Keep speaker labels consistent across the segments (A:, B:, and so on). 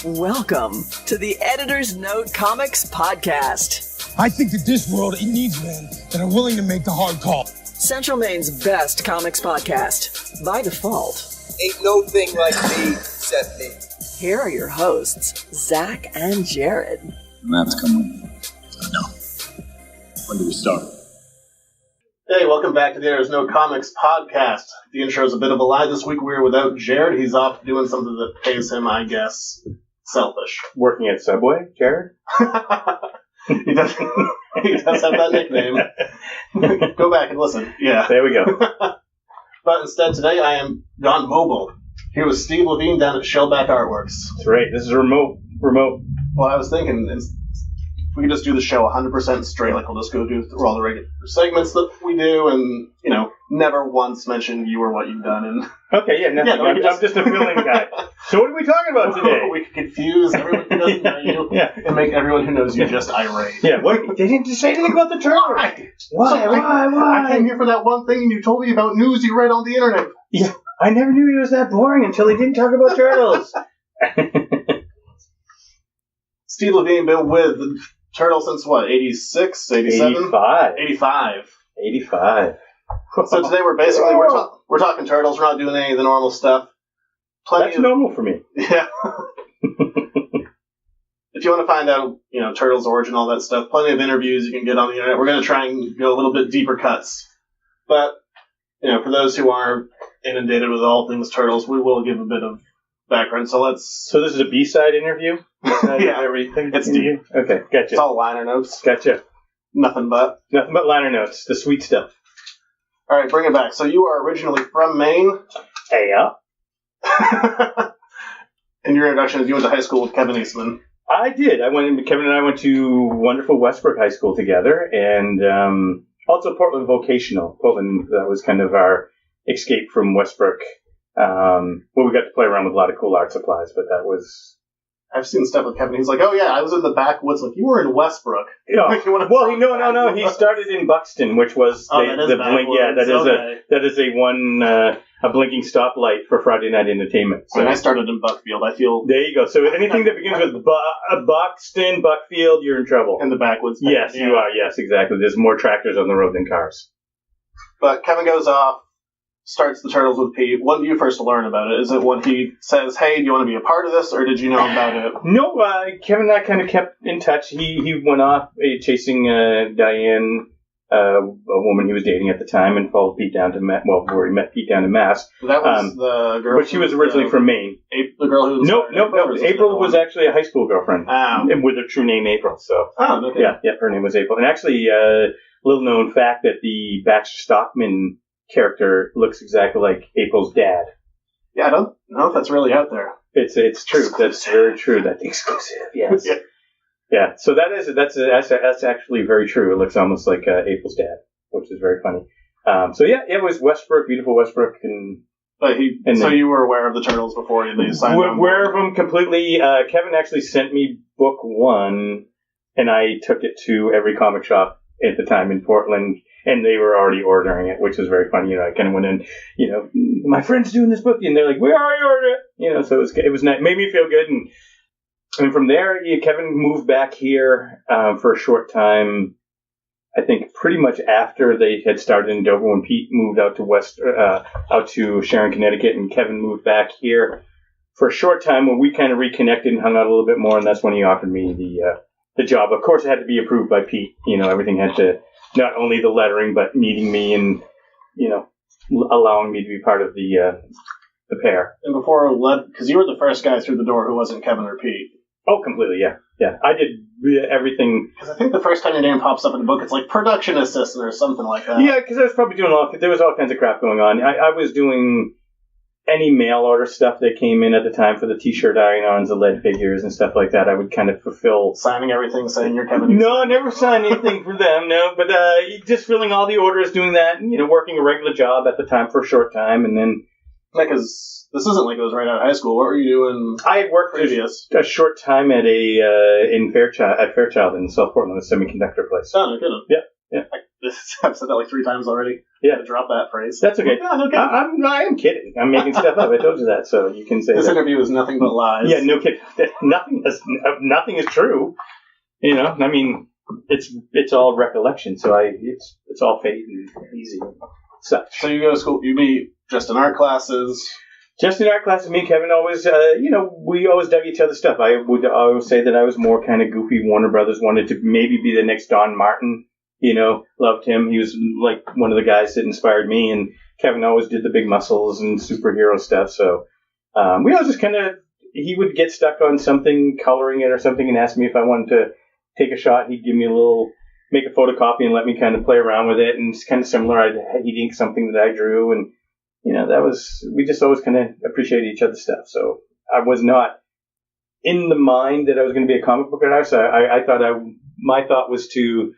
A: Welcome to the Editor's Note Comics Podcast.
B: I think that this world, it needs men that are willing to make the hard call.
A: Central Maine's best comics podcast, by default.
C: Ain't no thing like me except me.
A: Here are your hosts, Zach and Jared.
D: And that's coming. No. When do we start?
E: Hey, welcome back to the There's No Comics podcast. The intro's a bit of a lie this week. We're without Jared. He's off doing something that pays him, I guess, selfish.
F: Working at Subway, Jared?
E: he does have that nickname. Go back and listen. Yeah.
F: There we go.
E: But instead, today I am gone mobile. Here with Steve Lavigne down at Shellback Artworks.
F: That's right. This is remote.
E: Well, I was thinking, we could just do the show 100% straight. Like, we'll just go through all the regular segments that we do and, never once mention you or what you've done. And
F: okay, yeah, nothing. I'm just a filling guy. So what are we talking about today?
E: We could confuse everyone who doesn't know you and make everyone who knows you just irate.
F: Yeah, what? They didn't say anything about the Turtles. Why?
E: I came here for that one thing and you told me about news you read on the internet.
F: Yeah, I never knew he was that boring until he didn't talk about Turtles.
E: Steve Lavigne been with Turtles since what, 86, 87? 85. So today we're basically, we're talking Turtles. We're not doing any of the normal stuff.
F: That's normal for me.
E: Yeah. If you want to find out, Turtles' origin, all that stuff, plenty of interviews you can get on the internet. We're going to try and go a little bit deeper cuts. But, for those who aren't inundated with all things Turtles, we will give a bit of background. So
F: this is a B-side interview?
E: Yeah.
F: Everything?
E: It's deep.
F: Okay, gotcha.
E: It's all liner notes.
F: Gotcha.
E: Nothing but
F: liner notes. The sweet stuff.
E: All right, bring it back. So you are originally from Maine.
F: Yeah.
E: And your introduction is you went to high school with Kevin Eastman.
F: I did. Kevin and I went to wonderful Westbrook High School together, and also Portland Vocational. Portland, that was kind of our escape from Westbrook. We got to play around with a lot of cool art supplies, but that was...
E: I've seen stuff with Kevin. He's like, oh, yeah, I was in the backwoods. Like, you were in Westbrook.
F: Yeah. No. He started in Buxton, which was the blink. Yeah, that is a blinking stoplight for Friday night entertainment.
E: So I started in Buckfield. I feel
F: there you go. So anything that begins with Buxton, Buckfield, you're in trouble.
E: In the backwoods.
F: Yes, you are. Yes, exactly. There's more tractors on the road than cars.
E: But Kevin goes off. Starts the Turtles with Pete. When do you first learn about it? Is it when he says, hey, do you want to be a part of this, or did you know about it?
F: No, Kevin and I kind of kept in touch. He went off chasing Diane, a woman he was dating at the time, and followed Pete down to where he met Pete down in Mass.
E: That was the girl.
F: But she was originally from Maine.
E: The girl who was...
F: No. April was actually a high school girlfriend. With her true name, April. So.
E: Oh, okay.
F: Yeah, her name was April. And actually, little known fact that the Baxter Stockman character looks exactly like April's dad.
E: Yeah, I don't know if that's really out there.
F: It's true. Exclusive. That's very true. That's exclusive. Yes. Yeah. So that's actually very true. It looks almost like April's dad, which is very funny. It was Westbrook, beautiful Westbrook,
E: so you were aware of the Turtles before they signed on?
F: Aware of them completely. Kevin actually sent me book 1, and I took it to every comic shop at the time in Portland. And they were already ordering it, which was very funny. I kind of went in, my friend's doing this book, and they're like, "We already ordered it." So it was nice, made me feel good. And from there, Kevin moved back here for a short time. I think pretty much after they had started in Dover, when Pete moved out to Sharon, Connecticut, and Kevin moved back here for a short time, when we kind of reconnected and hung out a little bit more. And that's when he offered me the job. Of course, it had to be approved by Pete. Everything had to. Not only the lettering, but meeting me and, allowing me to be part of the pair. And
E: because you were the first guy through the door who wasn't Kevin or Pete.
F: Oh, completely, yeah. I did everything.
E: Because I think the first time your name pops up in the book, it's like production assistant or something like that.
F: Yeah, because I was probably doing there was all kinds of crap going on. I was doing any mail order stuff that came in at the time for the T-shirt iron-ons, the lead figures and stuff like that. I would kind of fulfill...
E: Signing everything, saying you're Kevin.
F: No, I never signed anything for them, no. But just filling all the orders, doing that, and, working a regular job at the time for a short time, and then...
E: Because this isn't like it was right out of high school. What were you doing
F: I worked
E: previous?
F: A short time at Fairchild in South Portland, a semiconductor place.
E: Oh, no kidding.
F: Yeah.
E: I've said that like 3 times already.
F: Yeah.
E: To drop that phrase.
F: That's okay.
E: No, okay.
F: I am kidding. I'm making stuff up. I told you that, so you can say
E: This
F: that.
E: interview is nothing but lies.
F: Yeah, no kidding. Nothing is true. You know, I mean, it's all recollection, so it's all fade and easy and such.
E: So you go to school, you be just in art classes.
F: Just in art classes, me and Kevin always, we always dug each other's stuff. I would always say that I was more kind of goofy. Warner Brothers wanted to maybe be the next Don Martin. You know, loved him. He was like one of the guys that inspired me. And Kevin always did the big muscles and superhero stuff. So we always just kind of, he would get stuck on something, coloring it or something, and ask me if I wanted to take a shot. He'd give me make a photocopy and let me kind of play around with it. And it's kind of similar. He'd ink something that I drew. And, you know, we just always kind of appreciated each other's stuff. So I was not in the mind that I was going to be a comic book artist. My thought was to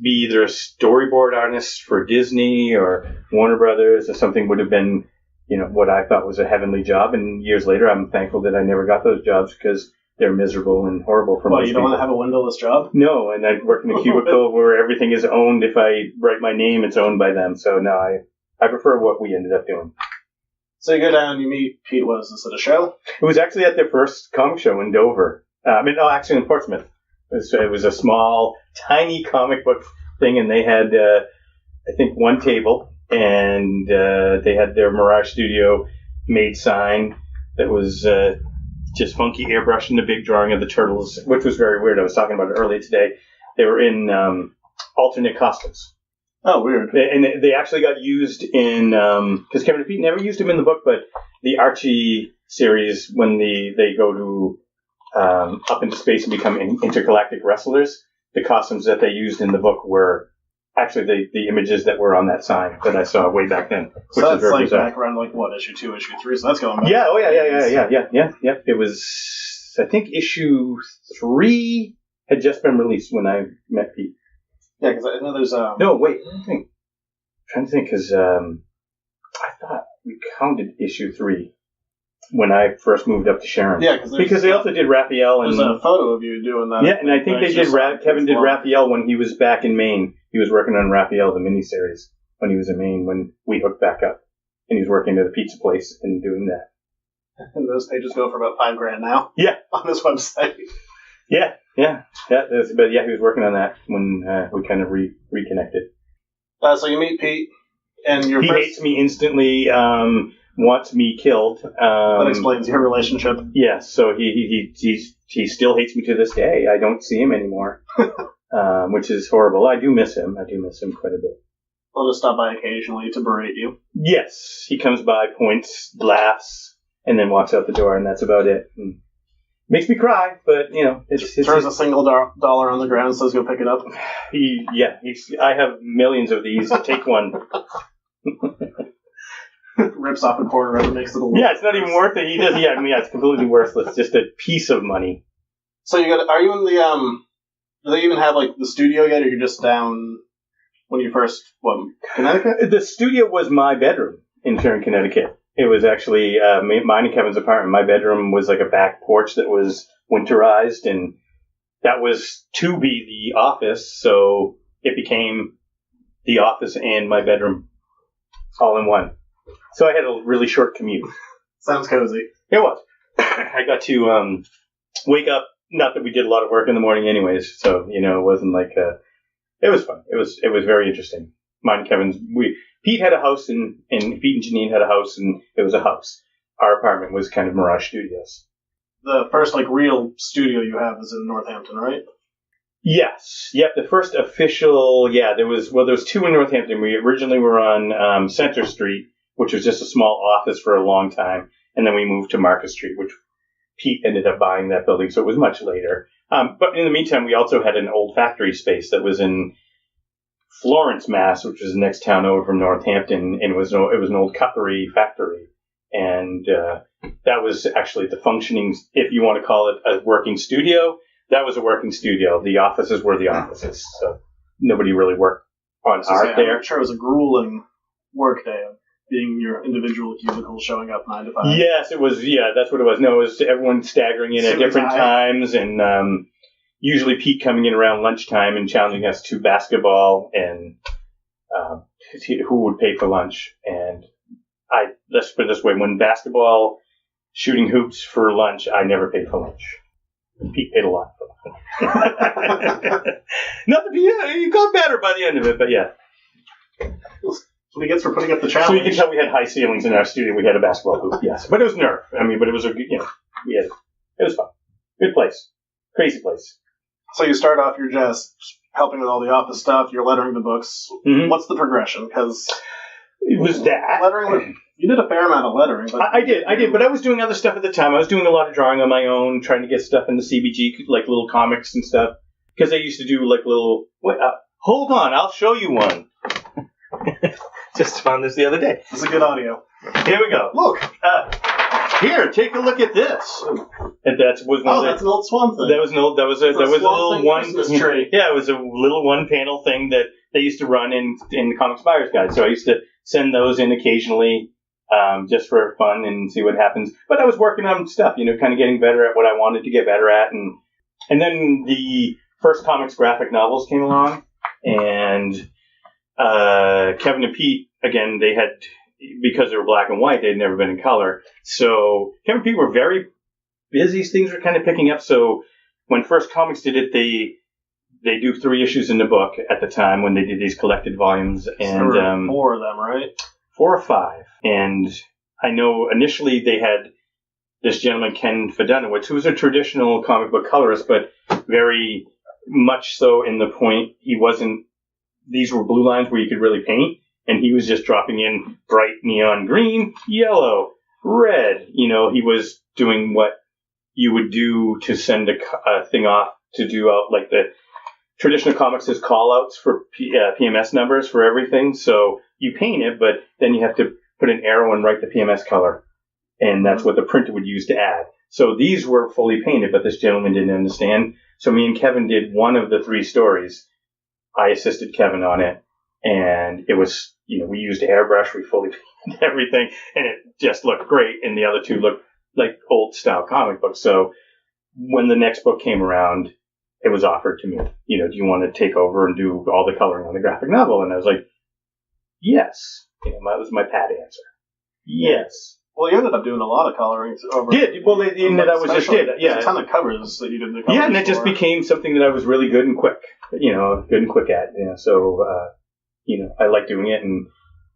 F: be either a storyboard artist for Disney or Warner Brothers or something would have been, you know, what I thought was a heavenly job. And years later, I'm thankful that I never got those jobs because they're miserable and horrible for most people.
E: You don't want to have a windowless job?
F: No, and I work in a cubicle where everything is owned. If I write my name, it's owned by them. So no, I prefer what we ended up doing.
E: So you go down and you meet Pete. What is this, at a show?
F: It was actually at their first comic show in Dover. Actually in Portsmouth. It was a small, tiny comic book thing, and they had, I think, one table, and they had their Mirage Studio made sign that was just funky airbrush and a big drawing of the Turtles, which was very weird. I was talking about it earlier today. They were in alternate costumes.
E: Oh, weird.
F: And they actually got used in, because Kevin and Pete never used them in the book, but the Archie series, when they go to up into space and become intergalactic wrestlers, the costumes that they used in the book were actually the images that were on that sign that I saw way back then.
E: So that's like bizarre. Back around like what, issue 2, issue 3? So that's going back.
F: Yeah, yeah. It was, I think issue 3 had just been released when I met Pete.
E: Yeah, because I know there's
F: No, wait. I'm trying to think because I thought we counted issue 3 when I first moved up to Sharon.
E: Yeah,
F: because they also did Raphael.
E: There's a photo of you doing that.
F: Yeah, and I think they did. Kevin did Raphael when he was back in Maine. He was working on Raphael, the miniseries, when he was in Maine, when we hooked back up. And he was working at a pizza place and doing that.
E: And those pages go for about $5,000 now.
F: Yeah.
E: On this website.
F: Yeah. But yeah, he was working on that when we kind of reconnected.
E: So you meet Pete, and he
F: hates me instantly. Wants me killed.
E: That explains your relationship.
F: Yeah, so he still hates me to this day. I don't see him anymore, which is horrible. I do miss him. Quite a bit.
E: He'll just stop by occasionally to berate you.
F: Yes, he comes by, points, laughs, and then walks out the door, and that's about it. And makes me cry, but you know, it's
E: throws a single dollar on the ground, says go pick it up.
F: I have millions of these. Take one.
E: Rips off a quarter of it, makes it a little.
F: Yeah, it's not even worth it. He does. Yeah, I mean, it's completely worthless. Just a piece of money.
E: So are you in the do they even have like the studio yet, or you're just down when you first Connecticut?
F: The studio was my bedroom in Sharon, Connecticut. It was actually mine and Kevin's apartment. My bedroom was like a back porch that was winterized, and that was to be the office. So it became the office and my bedroom all in one. So I had a really short commute.
E: Sounds cozy.
F: It was. I got to wake up. Not that we did a lot of work in the morning, anyways. So it wasn't like it was fun. It was very interesting. Mine and Kevin's. Pete had a house, and Pete and Janine had a house, and it was a house. Our apartment was kind of Mirage Studios.
E: The first real studio you have is in Northampton, right?
F: Yes. Yep. The first official. Yeah. There was 2 in Northampton. We originally were on Center Street, which was just a small office for a long time. And then we moved to Market Street, which Pete ended up buying that building, so it was much later. But in the meantime, we also had an old factory space that was in Florence, Mass., which was the next town over from Northampton, and it was an old cutlery factory. And that was actually the functioning, if you want to call it a working studio, that was a working studio. The offices were the offices, so nobody really worked on art there.
E: I'm sure it was a grueling work day of being your individual cubicle, showing up 9 to 5.
F: Yes, it was. Yeah, that's what it was. No, it was everyone staggering in at different times, and usually Pete coming in around lunchtime and challenging us to basketball and who would pay for lunch. And let's put it this way, when basketball, shooting hoops for lunch, I never paid for lunch. Pete paid a lot for lunch. Not that he got better by the end of it, but yeah.
E: That's what he gets for putting up the challenge.
F: So you can tell we had high ceilings in our studio. We had a basketball hoop, yes. But it was Nerf. I mean, but it was it was fun. Good place. Crazy place.
E: So you start off, you're just helping with all the office stuff, you're lettering the books.
F: Mm-hmm.
E: What's the progression? Because
F: it was that.
E: Lettering, you did a fair amount of lettering. But
F: I did, but I was doing other stuff at the time. I was doing a lot of drawing on my own, trying to get stuff in the CBG, like little comics and stuff. Because I used to do like little... hold on, I'll show you one. Just found this the other day.
E: This is good audio.
F: Here we go.
E: Look.
F: Here, take a look at this. And that's
E: an old Swan thing.
F: That was a little one
E: Christmas tree.
F: Yeah, it was a little one panel thing that they used to run in the Comics Buyer's Guide. So I used to send those in occasionally, just for fun and see what happens. But I was working on stuff, kind of getting better at what I wanted to get better at, and then the first comics graphic novels came along, and Kevin and Pete, again, they had, because they were black and white, they'd never been in color. So Kevin and Pete were very busy. Things were kind of picking up. So when First Comics did it, they do 3 issues in the book at the time when they did these collected volumes. And
E: there were 4 of them, right?
F: 4 or 5. And I know initially they had this gentleman, Ken Fedunowicz, who was a traditional comic book colorist, but very much so in the point these were blue lines where you could really paint. And he was just dropping in bright neon green, yellow, red. He was doing what you would do to send a thing off to do out, like the traditional comics has call-outs for PMS numbers for everything. So you paint it, but then you have to put an arrow and write the PMS color. And that's what the printer would use to add. So these were fully painted, but this gentleman didn't understand. So me and Kevin did one of the 3 stories. I assisted Kevin on it. And it was, we used airbrush, we fully painted everything, and it just looked great, and the other 2 looked like old-style comic books. So when the next book came around, it was offered to me, do you want to take over and do all the coloring on the graphic novel? And I was like, yes. That was my pat answer. Yes.
E: Well, you ended up doing a lot of coloring over.
F: Did. Well, that I was just did. Yeah.
E: There's a ton of covers that you did the covers.
F: Yeah, and it just became something that I was really good and quick, at. So, I liked doing it, and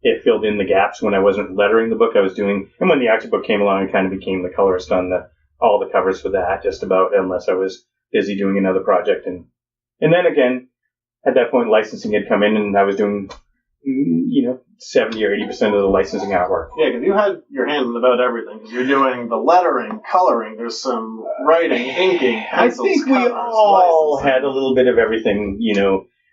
F: it filled in the gaps when I wasn't lettering the book I was doing. And when the action book came along, I kind of became the colorist on all the covers for that, just about, unless I was busy doing another project. And then again, at that point, licensing had come in, and I was doing, 70 or 80% of the licensing artwork.
E: Yeah, because you had your hand in about everything. Because you're doing the lettering, coloring, there's some writing, inking, pencils,
F: I think
E: covers,
F: we all
E: licensing.
F: had a little bit of everything,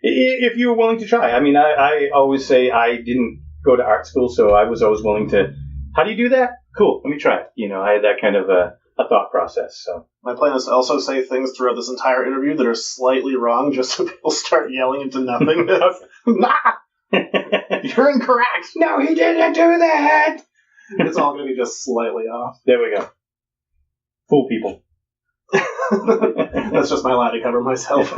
F: if you were willing to try. I mean, I always say I didn't go to art school, so I was always willing to, how do you do that? Cool, let me try it. I had that kind of a thought process. So
E: my plan is to also say things throughout this entire interview that are slightly wrong, just so people start yelling into nothingness. Nah! You're incorrect!
F: No, he didn't do that!
E: It's all going to be just slightly off.
F: There we go. Fool people.
E: That's just my lie to cover myself.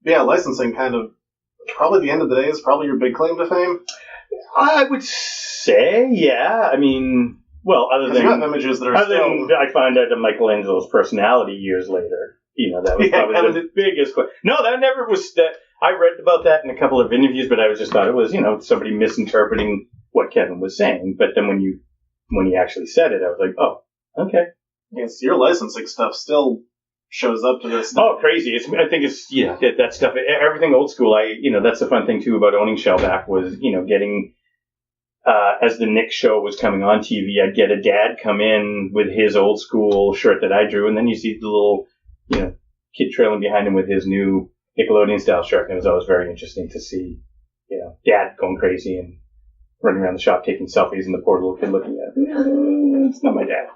E: Yeah, licensing kind of, probably the end of the day is probably your big claim to fame.
F: I would say, yeah. I mean, well, other than
E: you have images that are
F: I find out Michelangelo's personality years later. That was probably the biggest. No, that never was. I read about that in a couple of interviews, but I just thought it was, somebody misinterpreting what Kevin was saying. But then when he actually said it, I was like, oh, okay.
E: Yes, your licensing stuff still shows up to this.
F: Oh, crazy! I think it's that stuff. Everything old school. That's the fun thing too about owning Shellback was getting. As the Nick show was coming on TV, I'd get a dad come in with his old school shirt that I drew, and then you see the little, kid trailing behind him with his new Nickelodeon style shirt, and it was always very interesting to see, dad going crazy and running around the shop taking selfies, and the poor little kid looking at it. It's not my dad.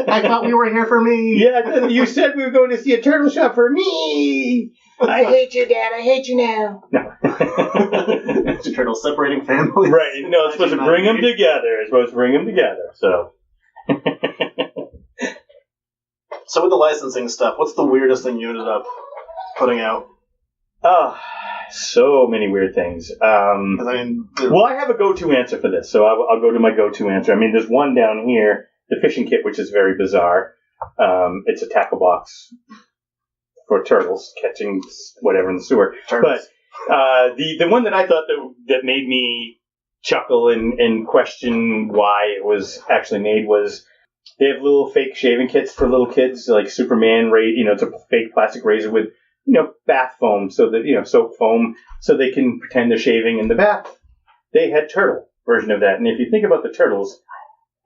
E: I thought we were here for me.
F: Yeah, you said we were going to see a turtle shop for me.
D: I hate you, Dad. I hate you now.
F: No.
E: It's a turtle separating families.
F: Right. No, it's supposed to bring them together. So.
E: So with the licensing stuff, what's the weirdest thing you ended up putting out?
F: So many weird things.
E: 'Cause I mean,
F: Well, I have a go-to answer for this, so I'll go to my go-to answer. I mean, there's one down here, the fishing kit, which is very bizarre. It's a tackle box for turtles, catching whatever in the sewer.
E: Turtles.
F: But the one that I thought that made me chuckle and question why it was actually made was they have little fake shaving kits for little kids, like Superman, it's a fake plastic razor with, bath foam, so that, soap foam, so they can pretend they're shaving in the bath. They had turtle version of that. And if you think about the turtles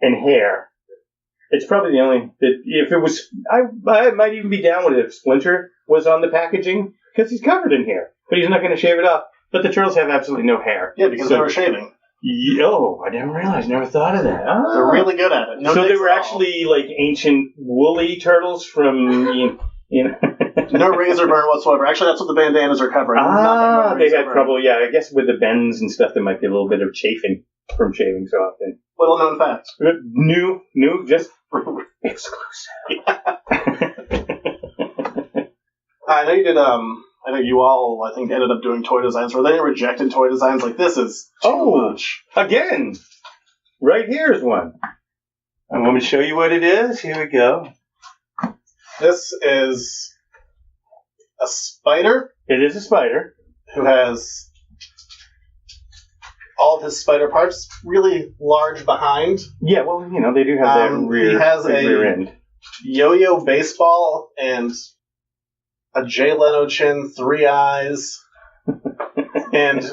F: and hair, it's probably the only, if it was, I might even be down with it if Splinter was on the packaging, because he's covered in hair, but he's not going to shave it off. But the turtles have absolutely no hair.
E: Yeah, because they were shaving.
F: I didn't realize, never thought of that.
E: They're really good at it. No,
F: so they were actually like ancient woolly turtles from,
E: No razor burn whatsoever. Actually, that's what the bandanas are covering.
F: They had trouble, I guess with the bends and stuff, there might be a little bit of chafing from shaving so often.
E: Little known fact.
F: New, just exclusive.
E: I know you did, I know you all, ended up doing toy designs. Were there any rejected toy designs? Like, this is too much.
F: Again, right here's one. I'm going to show you what it is. Here we go.
E: This is a spider.
F: It is a spider.
E: Who has all of his spider parts really large behind.
F: Yeah, well, they do have that rear,
E: he has
F: rear end.
E: Yo-yo baseball and a Jay Leno chin, 3 eyes, and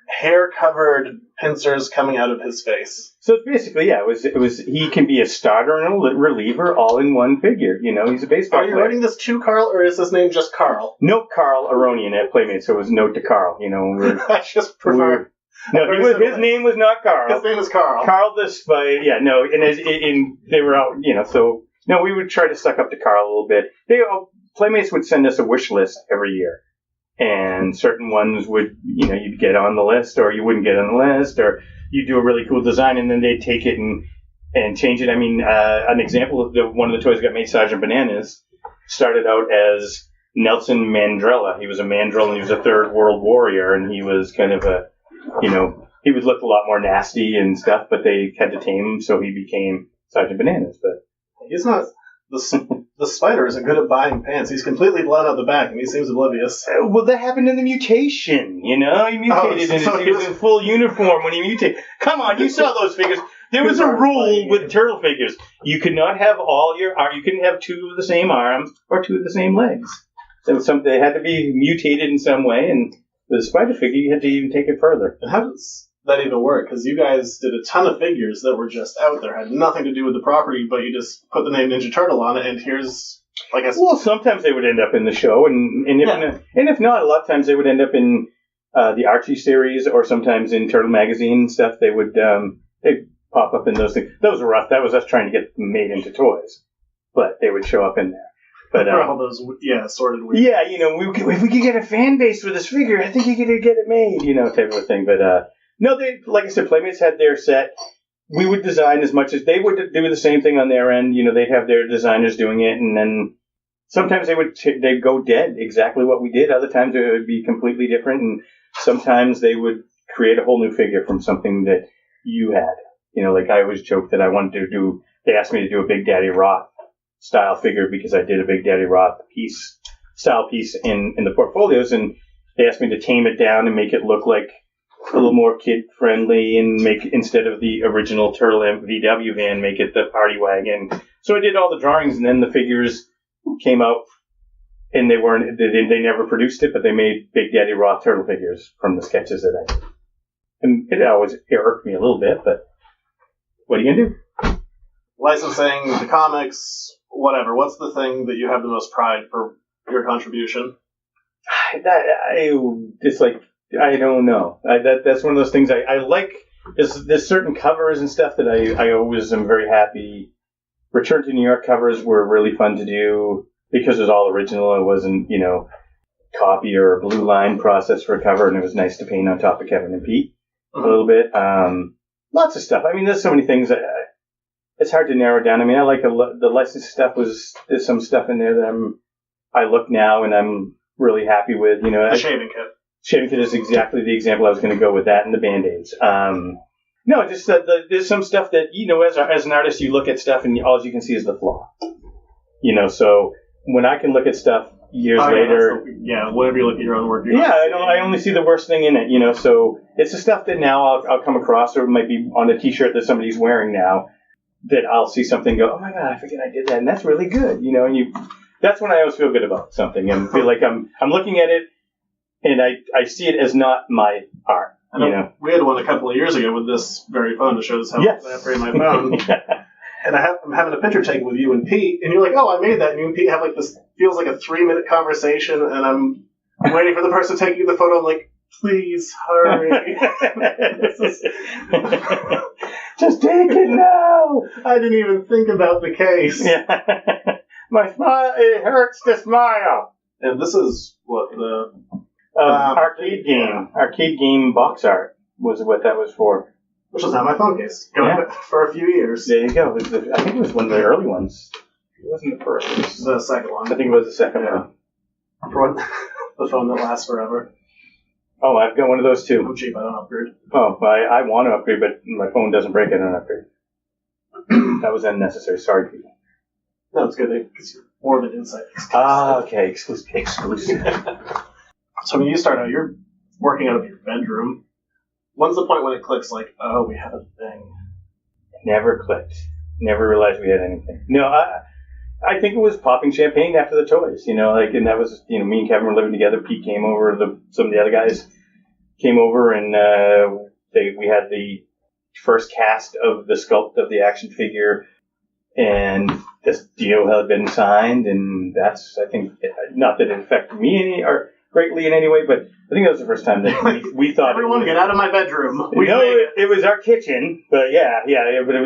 E: hair-covered pincers coming out of his face.
F: So it's basically, it was. He can be a starter and a reliever all in one figure. He's a baseball player.
E: Are you writing this to Carl, or is his name just Carl?
F: Note Carl Aronian at Playmates, so it was note to Carl.
E: I just prefer.
F: His name was not Carl.
E: His name is Carl.
F: Carl the Spider. Yeah, no, and they were out. So no, we would try to suck up to Carl a little bit. Playmates would send us a wish list every year. And certain ones would, you'd get on the list, or you wouldn't get on the list, or you'd do a really cool design, and then they'd take it and change it. I mean, an example of one of the toys that got made, Sergeant Bananas, started out as Nelson Mandela. He was a mandrill, and he was a Third World warrior, and he was kind of he would look a lot more nasty and stuff, but they had to tame him, so he became Sergeant Bananas. But
E: he's not... The spider isn't good at buying pants. He's completely blown out the back, and he seems oblivious.
F: Well, that happened in the mutation, He mutated, he was in full uniform when he mutated. Come on, you saw those figures. There was a rule with turtle figures. You could not have you couldn't have 2 of the same arms or 2 of the same legs. They had to be mutated in some way, and with the spider figure, you had to even take it further.
E: And how does that even work? Because you guys did a ton of figures that were just out there, had nothing to do with the property, but you just put the name Ninja Turtle on it, and here's,
F: Well, sometimes they would end up in the show, and if not, a lot of times they would end up in the Archie series, or sometimes in Turtle Magazine and stuff. They would they'd pop up in those things. Those were rough. That was us trying to get them made into toys, but they would show up in there. But
E: all those, sorted weird.
F: Yeah, if we could get a fan base for this figure, I think you could get it made, type of thing. But no, they, like I said, Playmates had their set. We would design as much as they would do the same thing on their end. They'd have their designers doing it, and then sometimes they'd go dead exactly what we did. Other times it would be completely different, and sometimes they would create a whole new figure from something that you had. Like I always joke that I wanted to do. They asked me to do a Big Daddy Roth style figure because I did a Big Daddy Roth style piece in the portfolios, and they asked me to tame it down and make it look like a little more kid-friendly, and make, instead of the original Turtle VW van, make it the party wagon. So I did all the drawings, and then the figures came out, and they never produced it, but they made Big Daddy Roth turtle figures from the sketches that I did. And it always irked me a little bit, but what are you going to do?
E: Licensing, the comics, whatever. What's the thing that you have the most pride for your contribution?
F: I don't know. That's one of those things I like. There's certain covers and stuff that I always am very happy. Return to New York covers were really fun to do because it was all original. It wasn't, copy or blue line process for a cover, and it was nice to paint on top of Kevin and Pete a little bit. Lots of stuff. I mean, there's so many things. it's hard to narrow down. I mean, I like the licensed stuff. There's some stuff in there that I look now and I'm really happy with. You know,
E: The shaving kit.
F: Shaving kit is exactly the example I was going to go with, that and the Band-Aids. No, just there's some stuff that, you know, as an artist, you look at stuff and all you can see is the flaw. You know, so when I can look at stuff years later,
E: whenever you look at your own work,
F: I only see the worst thing in it. You know, so it's the stuff that now I'll come across, or it might be on a T-shirt that somebody's wearing now, that I'll see something and go, oh my God, I forget I did that, and that's really good. You know, and that's when I always feel good about something and feel like I'm looking at it and I see it as not my art. You know,
E: we had one a couple of years ago with this very phone to show us how I operate my phone. And I'm having a picture taken with you and Pete, and you're like, oh, I made that. And you and Pete have like this, feels like a 3-minute conversation, and I'm waiting for the person taking the photo. I'm like, please hurry.
F: Just take it now.
E: I didn't even think about the case.
F: Yeah. My smile, it hurts to smile.
E: And this is what the
F: arcade game box art was what that was for.
E: Which was not my phone case. For a few years.
F: There you go. I think it was one of the early ones. It wasn't the first. It was
E: the second one.
F: I think it was the second one.
E: For the phone that lasts forever.
F: Oh, I've got one of those too.
E: I'm cheap. I don't upgrade.
F: Oh, I want to upgrade, but my phone doesn't break. I don't upgrade. That was unnecessary. Sorry, people.
E: No, it's good. It's more of an insight.
F: Okay. Exclusive.
E: So when you start out, you're working out of your bedroom. When's the point when it clicks, like, oh, we have a thing?
F: Never clicked. Never realized we had anything. No, I think it was popping champagne after the toys, you know, like, and that was, you know, me and Kevin were living together. Pete came over, some of the other guys came over, and we had the first cast of the sculpt of the action figure, and this deal had been signed, and that's, I think, not that it affected me greatly in any way, but I think that was the first time that we thought
E: everyone get out of my bedroom.
F: It was our kitchen, but but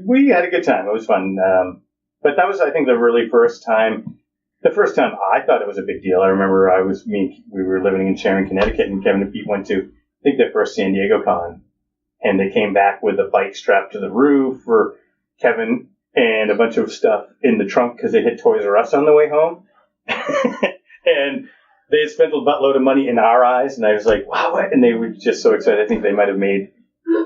F: we had a good time. It was fun. But that was, I think, the first time I thought it was a big deal. I remember we were living in Sharon, Connecticut, and Kevin and Pete went to, I think, their first San Diego con, and they came back with a bike strapped to the roof for Kevin and a bunch of stuff in the trunk because they hit Toys R Us on the way home. And they had spent a buttload of money in our eyes, and I was like, wow, what? And they were just so excited. I think they might have made,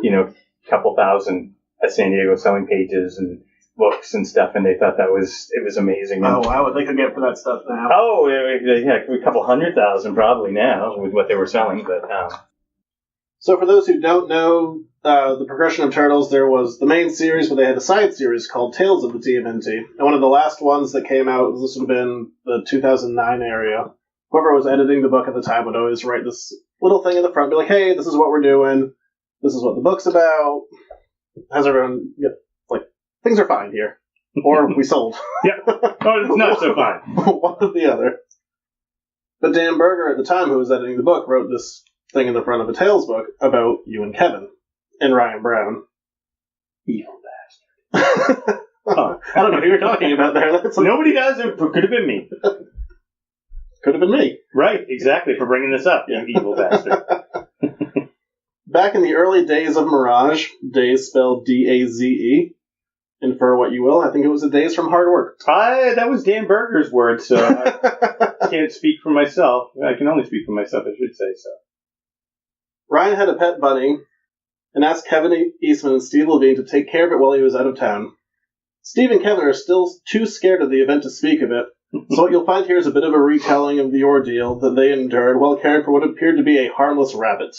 F: you know, a couple thousand at San Diego selling pages and books and stuff, and they thought it was amazing.
E: Oh, wow, what they could get for that stuff now.
F: Oh, yeah, a couple 100,000 probably now with what they were selling. But
E: So for those who don't know the progression of Turtles, there was the main series, but they had a side series called Tales of the TMNT. And one of the last ones that came out, this would have been the 2009 area. Whoever was editing the book at the time would always write this little thing in the front, be like, hey, this is what we're doing. This is what the book's about. How's everyone... things are fine here. Or we sold.
F: Yeah. Oh, it's not so fine.
E: One or the other. But Dan Berger at the time, who was editing the book, wrote this thing in the front of a Tales book about you and Kevin and Ryan Brown.
F: Evil bastard.
E: I don't know who you're talking about there.
F: Nobody does. It could have been me.
E: Could have been me.
F: Right, exactly, for bringing this up, you evil bastard.
E: Back in the early days of Mirage, days spelled D-A-Z-E, infer what you will, I think it was the days from hard work.
F: That was Dan Berger's word, so I can't speak for myself. I can only speak for myself, I should say so.
E: Ryan had a pet bunny and asked Kevin Eastman and Steve Lavigne to take care of it while he was out of town. Steve and Kevin are still too scared of the event to speak of it, so what you'll find here is a bit of a retelling of the ordeal that they endured while caring for what appeared to be a harmless rabbit.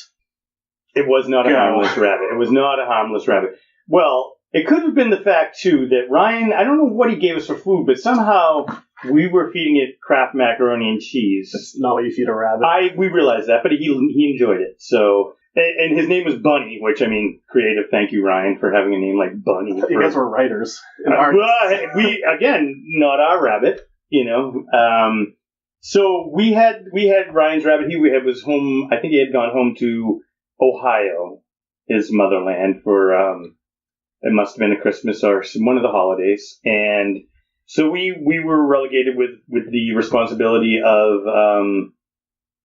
F: It was not a harmless rabbit. It was not a harmless rabbit. Well, it could have been the fact, too, that Ryan, I don't know what he gave us for food, but somehow we were feeding it Kraft macaroni and cheese.
E: That's not what you feed a rabbit.
F: We realized that, but he enjoyed it. So, and his name was Bunny, which, I mean, creative. Thank you, Ryan, for having a name like Bunny.
E: You guys were writers.
F: We, again, not our rabbit, you know. So we had Ryan's rabbit. He was home. I think he had gone home to Ohio, his motherland, for it must have been a Christmas or one of the holidays, and so we were relegated with the responsibility of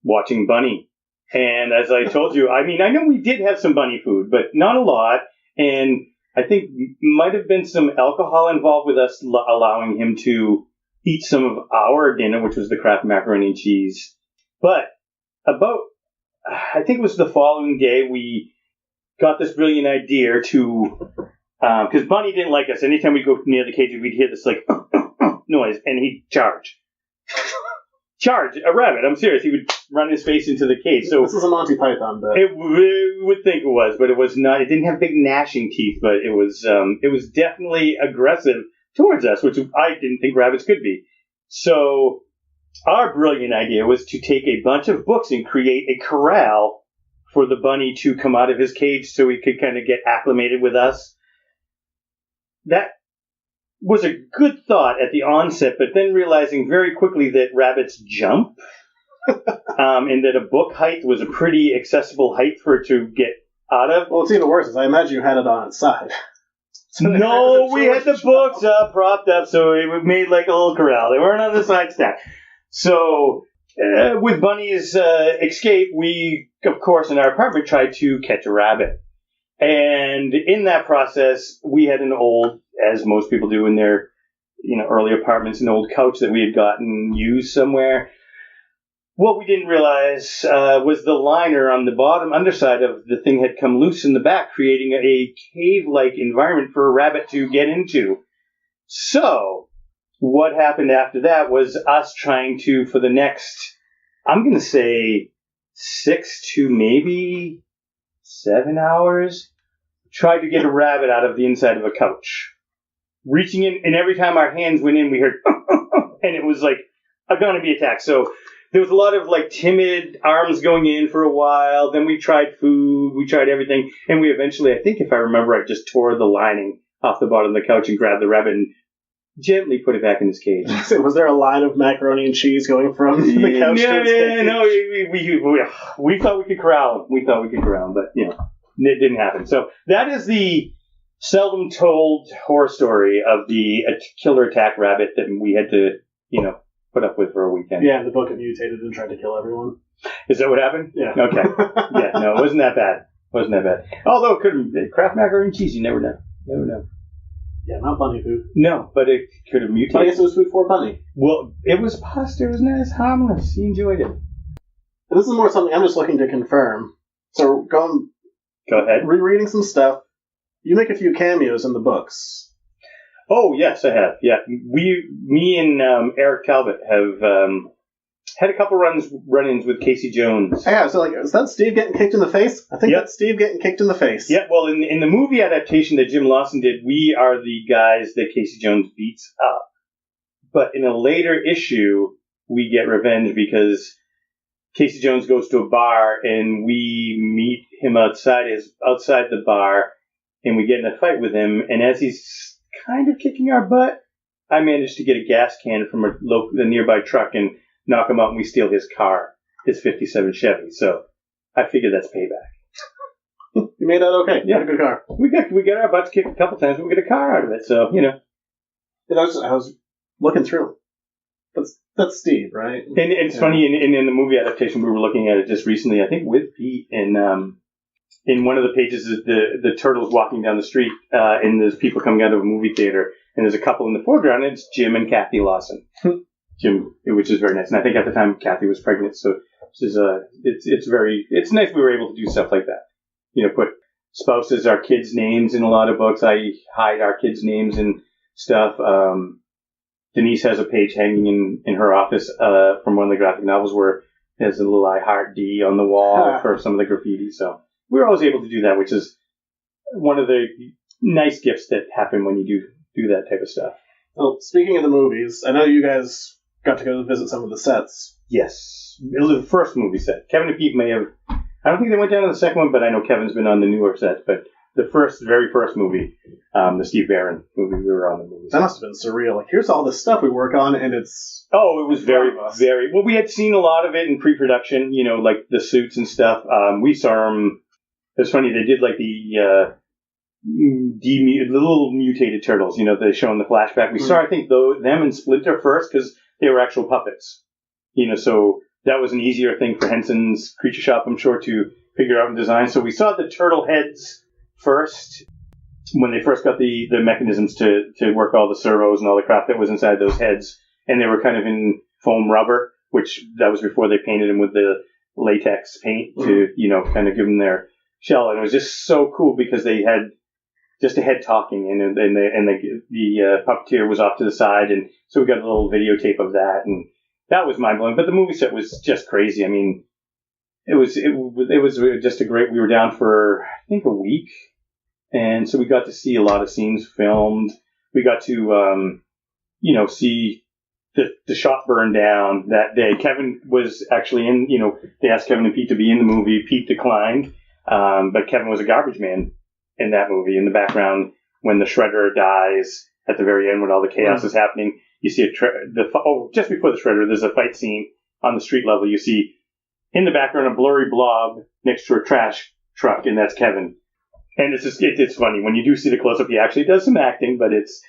F: watching Bunny. And as I told you, I mean, I know we did have some Bunny food, but not a lot. And I think might have been some alcohol involved with us allowing him to eat some of our dinner, which was the Kraft macaroni and cheese. But I think it was the following day, we got this brilliant idea to, because Bunny didn't like us. Anytime we'd go near the cage, we'd hear this like noise, and he'd charge a rabbit. I'm serious. He would run his face into the cage. So
E: this is a Monty Python bit.
F: It would think it was, but it was not. It didn't have big gnashing teeth, but it was definitely aggressive towards us, which I didn't think rabbits could be. So our brilliant idea was to take a bunch of books and create a corral for the bunny to come out of his cage so he could kind of get acclimated with us. That was a good thought at the onset, but then realizing very quickly that rabbits jump, and that a book height was a pretty accessible height for it to get out of.
E: Well, it's even worse, is I imagine you had it on its side.
F: So no, we had the books up, propped up, so it made like a little corral. They weren't on the side stack. So with Bunny's escape, we, of course, in our apartment tried to catch a rabbit. And in that process, we had an old, as most people do in their early apartments, an old couch that we had gotten used somewhere. What we didn't realize was the liner on the bottom underside of the thing had come loose in the back, creating a cave-like environment for a rabbit to get into. So what happened after that was us trying to, for the next, I'm going to say 6 to maybe 7 hours, tried to get a rabbit out of the inside of a couch. Reaching in, and every time our hands went in, we heard, and it was like, I'm going to be attacked. So there was a lot of like timid arms going in for a while. Then we tried food, we tried everything, and we eventually, I think if I remember right, just tore the lining off the bottom of the couch and grabbed the rabbit and gently put it back in his cage.
E: Was there a line of macaroni and cheese going from the couch to his cage?
F: No, we thought we could corral him. But it didn't happen. So that is the seldom told horror story of the killer attack rabbit that we had to, put up with for a weekend.
E: Yeah, the book it mutated and tried to kill everyone.
F: Is that what happened?
E: Yeah.
F: Okay. Yeah, no, it wasn't that bad. Although it could have been Kraft macaroni and cheese, you never know.
E: Yeah, not bunny food.
F: No, but it could have mutated.
E: But I guess it was food for bunny.
F: Well, it was pasta. It was not as harmless. He enjoyed it.
E: And this is more something I'm just looking to confirm. So go
F: ahead.
E: Rereading some stuff. You make a few cameos in the books.
F: Oh, yes, I have. Yeah. Me and Eric Talbot have had a couple run-ins with Casey Jones.
E: Yeah, so is that Steve getting kicked in the face? I think that's Steve getting kicked in the face.
F: Yeah, well, in the movie adaptation that Jim Lawson did, we are the guys that Casey Jones beats up. But in a later issue, we get revenge because Casey Jones goes to a bar and we meet him outside the bar and we get in a fight with him. And as he's kind of kicking our butt, I managed to get a gas can from the nearby truck and knock him out, and we steal his car, his 57 Chevy. So I figured that's payback.
E: You made out okay.
F: Yeah,
E: a good car.
F: We got our butts kicked a couple times, but we got a car out of it. So
E: I was looking through. That's Steve, right?
F: And it's funny in the movie adaptation we were looking at it just recently. I think with Pete and in one of the pages is the turtles walking down the street, and there's people coming out of a movie theater, and there's a couple in the foreground, and it's Jim and Kathy Lawson. Jim, which is very nice, and I think at the time Kathy was pregnant, so it's nice we were able to do stuff like that. Put spouses, our kids' names in a lot of books. I hide our kids' names and stuff. Denise has a page hanging in her office from one of the graphic novels where there's a little I Heart D on the wall for some of the graffiti. So we're always able to do that, which is one of the nice gifts that happen when you do that type of stuff.
E: Well, speaking of the movies, I know you guys got to go visit some of the sets.
F: Yes. It was the first movie set. Kevin and Pete may have... I don't think they went down to the second one, but I know Kevin's been on the newer sets. But the very first movie, the Steve Barron movie, we were on the movie set.
E: That must have been surreal. Like, here's all the stuff we work on, and it's...
F: Oh, it was very... Well, we had seen a lot of it in pre-production, like the suits and stuff. We saw them... It was funny, they did like the little mutated turtles, they show in the flashback. We saw, I think, them and Splinter first because they were actual puppets. So that was an easier thing for Henson's Creature Shop, I'm sure, to figure out and design. So we saw the turtle heads first, when they first got the mechanisms to work all the servos and all the crap that was inside those heads, and they were kind of in foam rubber, which that was before they painted them with the latex paint to, kind of give them their shell. And it was just so cool because they had just a head talking, and the puppeteer was off to the side, and so we got a little videotape of that, and that was mind blowing. But the movie set was just crazy. I mean, it was just a great. We were down for I think a week, and so we got to see a lot of scenes filmed. We got to see the shop burn down that day. Kevin was actually in. They asked Kevin and Pete to be in the movie. Pete declined, but Kevin was a garbage man in that movie. In the background, when the Shredder dies at the very end, when all the chaos is happening, you see just before the Shredder, there's a fight scene on the street level. You see in the background a blurry blob next to a trash truck, and that's Kevin. And it's funny when you do see the close up. He actually does some acting, but it's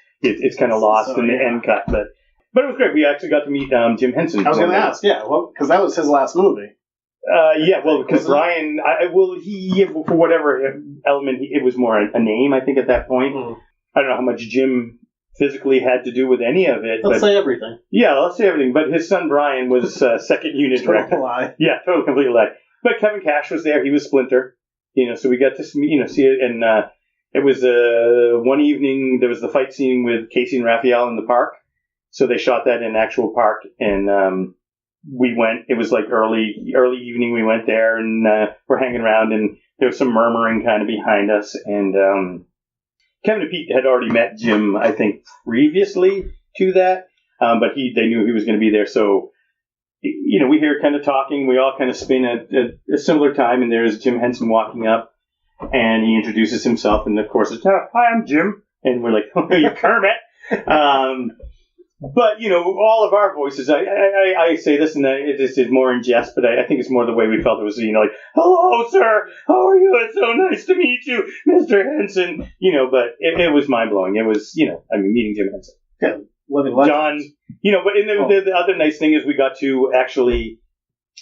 F: kind of lost in the end cut. But it was great. We actually got to meet Jim Henson.
E: I was going to ask, because that was his last movie.
F: Because Ryan, he for whatever element, it was more a name, I think, at that point. I don't know how much Jim physically had to do with any of it.
E: Let's say everything.
F: Yeah, let's say everything. But his son Brian was second unit director.
E: Total lie.
F: Yeah, total complete lie. But Kevin Cash was there. He was Splinter. So we got to see it, and it was one evening. There was the fight scene with Casey and Raphael in the park. So they shot that in actual park, and we went. It was like early evening. We went there, and we're hanging around, and there was some murmuring kind of behind us. And Kevin and Pete had already met Jim, I think, previously to that, but they knew he was going to be there. So, we hear kind of talking. We all kind of spin at a similar time, and there's Jim Henson walking up, and he introduces himself, and of course it's, "Hi, I'm Jim," and we're like, "Oh, you're Kermit." But, all of our voices, I say this, and it is more in jest, but I think it's more the way we felt. It was, like, "Hello, sir. How are you? It's so nice to meet you, Mr. Henson." But it was mind-blowing. It was, meeting Jim Henson.
E: Yeah, living legend.
F: John, but the other nice thing is we got to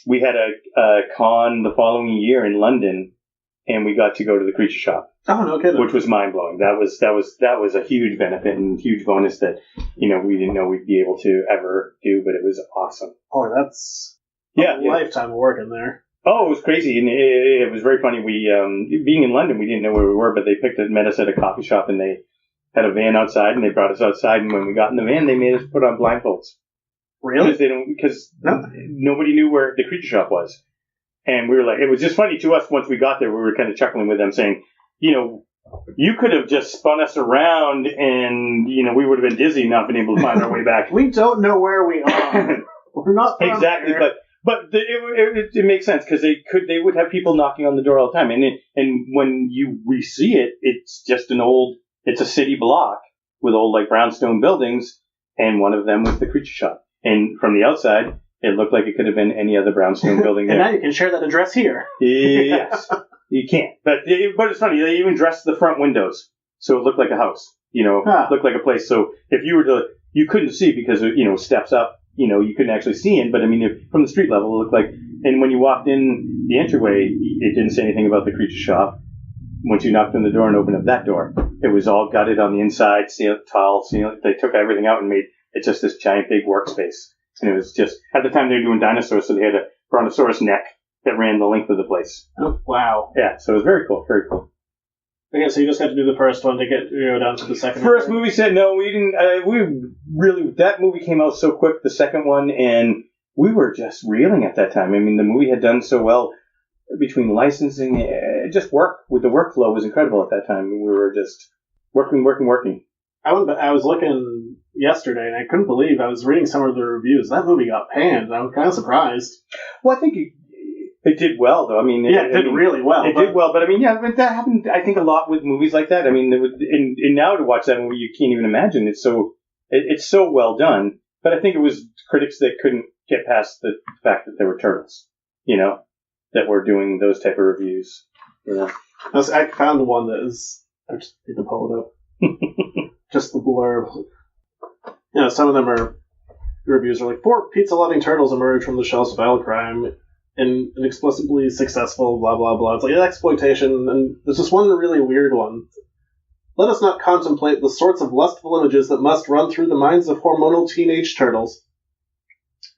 F: we had a con the following year in London, and we got to go to the Creature Shop.
E: Oh, no kidding.
F: Which was mind blowing. That was a huge benefit and huge bonus that we didn't know we'd be able to ever do, but it was awesome.
E: Oh, that's a lifetime of working there. Oh,
F: it was crazy, and it was very funny. We being in London, we didn't know where we were, but they met us at a coffee shop, and they had a van outside, and they brought us outside. And when we got in the van, they made us put on blindfolds.
E: Really?
F: Because nobody knew where the Creature Shop was, and we were like, it was just funny to us. Once we got there, we were kind of chuckling with them, saying, you could have just spun us around and, we would have been dizzy, not been able to find our way back.
E: We don't know where we are. We're not
F: exactly,
E: there.
F: but it makes sense because they would have people knocking on the door all the time. And when we see it, it's just it's a city block with old like brownstone buildings, and one of them was the Creature Shop. And from the outside, it looked like it could have been any other brownstone building
E: and
F: there.
E: now you can share that address here.
F: Yes. You can't. But it's funny. They even dressed the front windows so it looked like a house. Looked like a place. So if you were to, you couldn't see because steps up. You couldn't actually see in. But I mean, from the street level, it looked like. And when you walked in the entryway, it didn't say anything about the Creature Shop. Once you knocked on the door and opened up that door, it was all gutted on the inside, tile. They took everything out and made it just this giant big workspace. And it was just at the time they were doing dinosaurs, so they had a brontosaurus neck that ran the length of the place.
E: Oh, wow.
F: Yeah, so it was very cool, very cool.
E: Okay, so you just had to do the first one to get down to the second one?
F: First movie set, no, we didn't. That movie came out so quick, the second one, and we were just reeling at that time. I mean, the movie had done so well between licensing, just work. With the workflow was incredible at that time. We were just working.
E: I was looking yesterday, and I couldn't believe I was reading some of the reviews. That movie got panned, and I was kind of surprised.
F: Well, I think it did well, though. I mean,
E: it did really well.
F: It did well, but I mean, that happened, I think, a lot with movies like that. I mean, and now to watch that movie, you can't even imagine. It's so well done. But I think it was critics that couldn't get past the fact that there were turtles, that were doing those type of reviews.
E: I found one that is. I just need to pull it up. Just the blurb. Some of them are reviews are like 4 pizza-loving turtles emerge from the shells of violent crime. And an explicitly successful blah blah blah. It's like an exploitation, and there's this one really weird one. let us not contemplate the sorts of lustful images that must run through the minds of hormonal teenage turtles.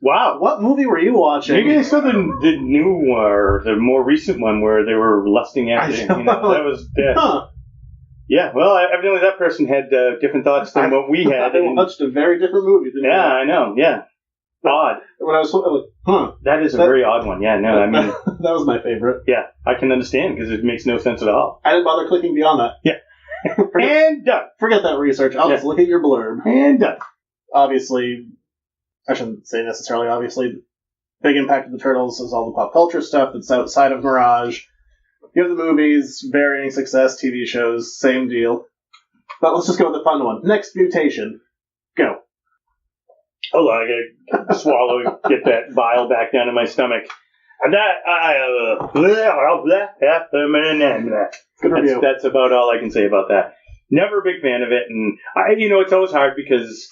F: Wow.
E: What movie were you watching?
F: Maybe I saw the new or the more recent one where they were lusting after him. You know, that was dead.
E: Huh.
F: Yeah, well, evidently that person had different thoughts than what we had.
E: I watched a very different movie than
F: yeah, I know, yeah. Odd.
E: When I was like, huh.
F: That is a very odd one, yeah, no, I mean...
E: that was my favorite.
F: Yeah, I can understand, because it makes no sense at all.
E: I didn't bother clicking beyond that.
F: Yeah. And done.
E: Forget that research. I'll just look at your blurb.
F: And done.
E: Obviously, I shouldn't say necessarily obviously, big impact of the Turtles is all the pop culture stuff that's outside of Mirage. You have the movies, varying success, TV shows, same deal. But let's just go with the fun one. Next Mutation. Go.
F: Hold on, I gotta swallow, get that bile back down in my stomach. And
E: Good review.
F: That's about all I can say about that. Never a big fan of it, and it's always hard because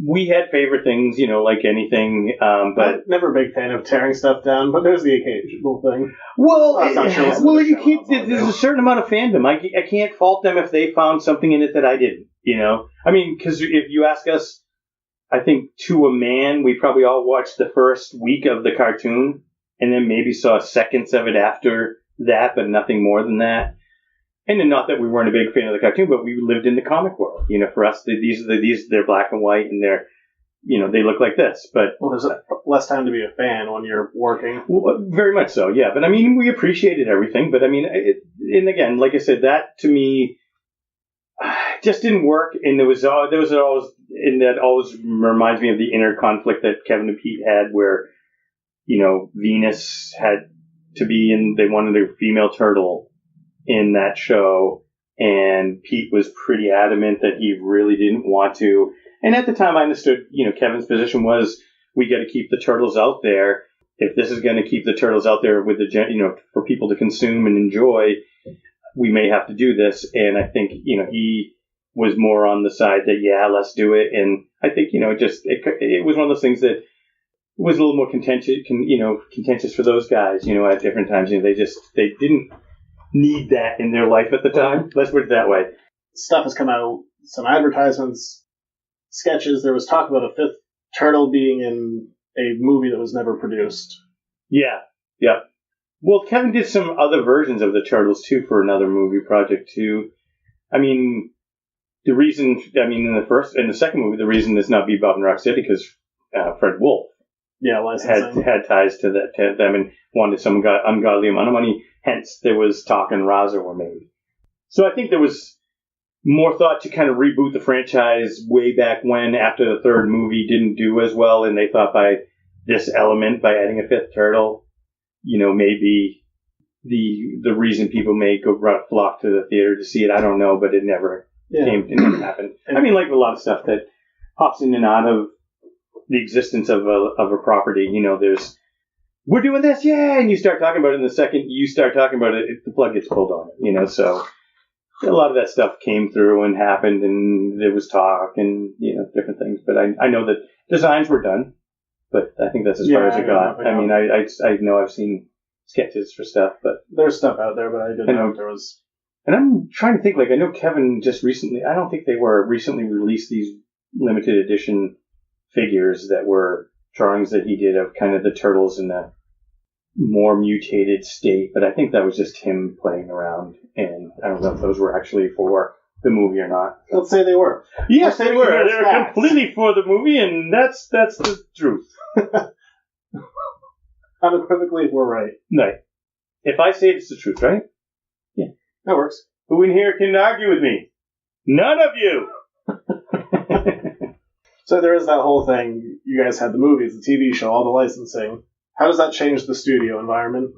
F: we had favorite things, like anything, but...
E: I'm never a big fan of tearing stuff down, but there's the occasional thing.
F: There's a certain amount of fandom. I can't fault them if they found something in it that I didn't, I mean, because if you ask us, I think to a man, we probably all watched the first week of the cartoon, and then maybe saw seconds of it after that, but nothing more than that. And not that we weren't a big fan of the cartoon, but we lived in the comic world. For us, they're black and white, and they're, they look like this. But
E: there's less time to be a fan when you're working.
F: Well, very much so, yeah. But I mean, we appreciated everything. But I mean, and again, like I said, that to me just didn't work. And there was always, and that always reminds me of the inner conflict that Kevin and Pete had, where Venus had to be in. They wanted a female turtle in that show, and Pete was pretty adamant that he really didn't want to. And at the time, I understood, Kevin's position was, we got to keep the turtles out there. If this is going to keep the turtles out there with for people to consume and enjoy, we may have to do this. And I think, he was more on the side that, yeah, let's do it. And I think, it was one of those things that was a little more contentious for those guys, at different times. They didn't need that in their life at the time. Let's put it that way.
E: Stuff has come out, some advertisements, sketches. There was talk about a fifth turtle being in a movie that was never produced. Yeah.
F: Well, Kevin did some other versions of the Turtles too for another movie project too. I mean, in the second movie, the reason it's not Bebop and Rocksteady because Fred Wolf, had ties to them and wanted some ungodly amount of money. Hence, there was talk and Raza were made. So I think there was more thought to kind of reboot the franchise way back when, after the third movie didn't do as well, and they thought by this element, by adding a fifth turtle, maybe the reason people may go flock to the theater to see it. I don't know, but it never never happened. I mean, like a lot of stuff that pops in and out of the existence of a property, there's, we're doing this, yeah, and you start talking about it, in the second you start talking about it, the plug gets pulled on it, so a lot of that stuff came through and happened, and there was talk and, different things, but I know that designs were done, but I think that's as far as it got. I mean, I know I've seen sketches for stuff, but...
E: There's stuff out there, but I didn't know if there was...
F: And I'm trying to think, I know Kevin just recently, I don't think they were recently released these limited edition figures that were drawings that he did of kind of the turtles in a more mutated state, but I think that was just him playing around, and I don't know if those were actually for the movie or not.
E: Let's say they were.
F: Yes, they were. They were completely for the movie, and that's the truth.
E: Unequivocally, we're right.
F: Right. If I say it's the truth, right?
E: Yeah, that works.
F: Who in here can argue with me? None of you!
E: So there is that whole thing. You guys had the movies, the TV show, all the licensing. How does that change the studio environment?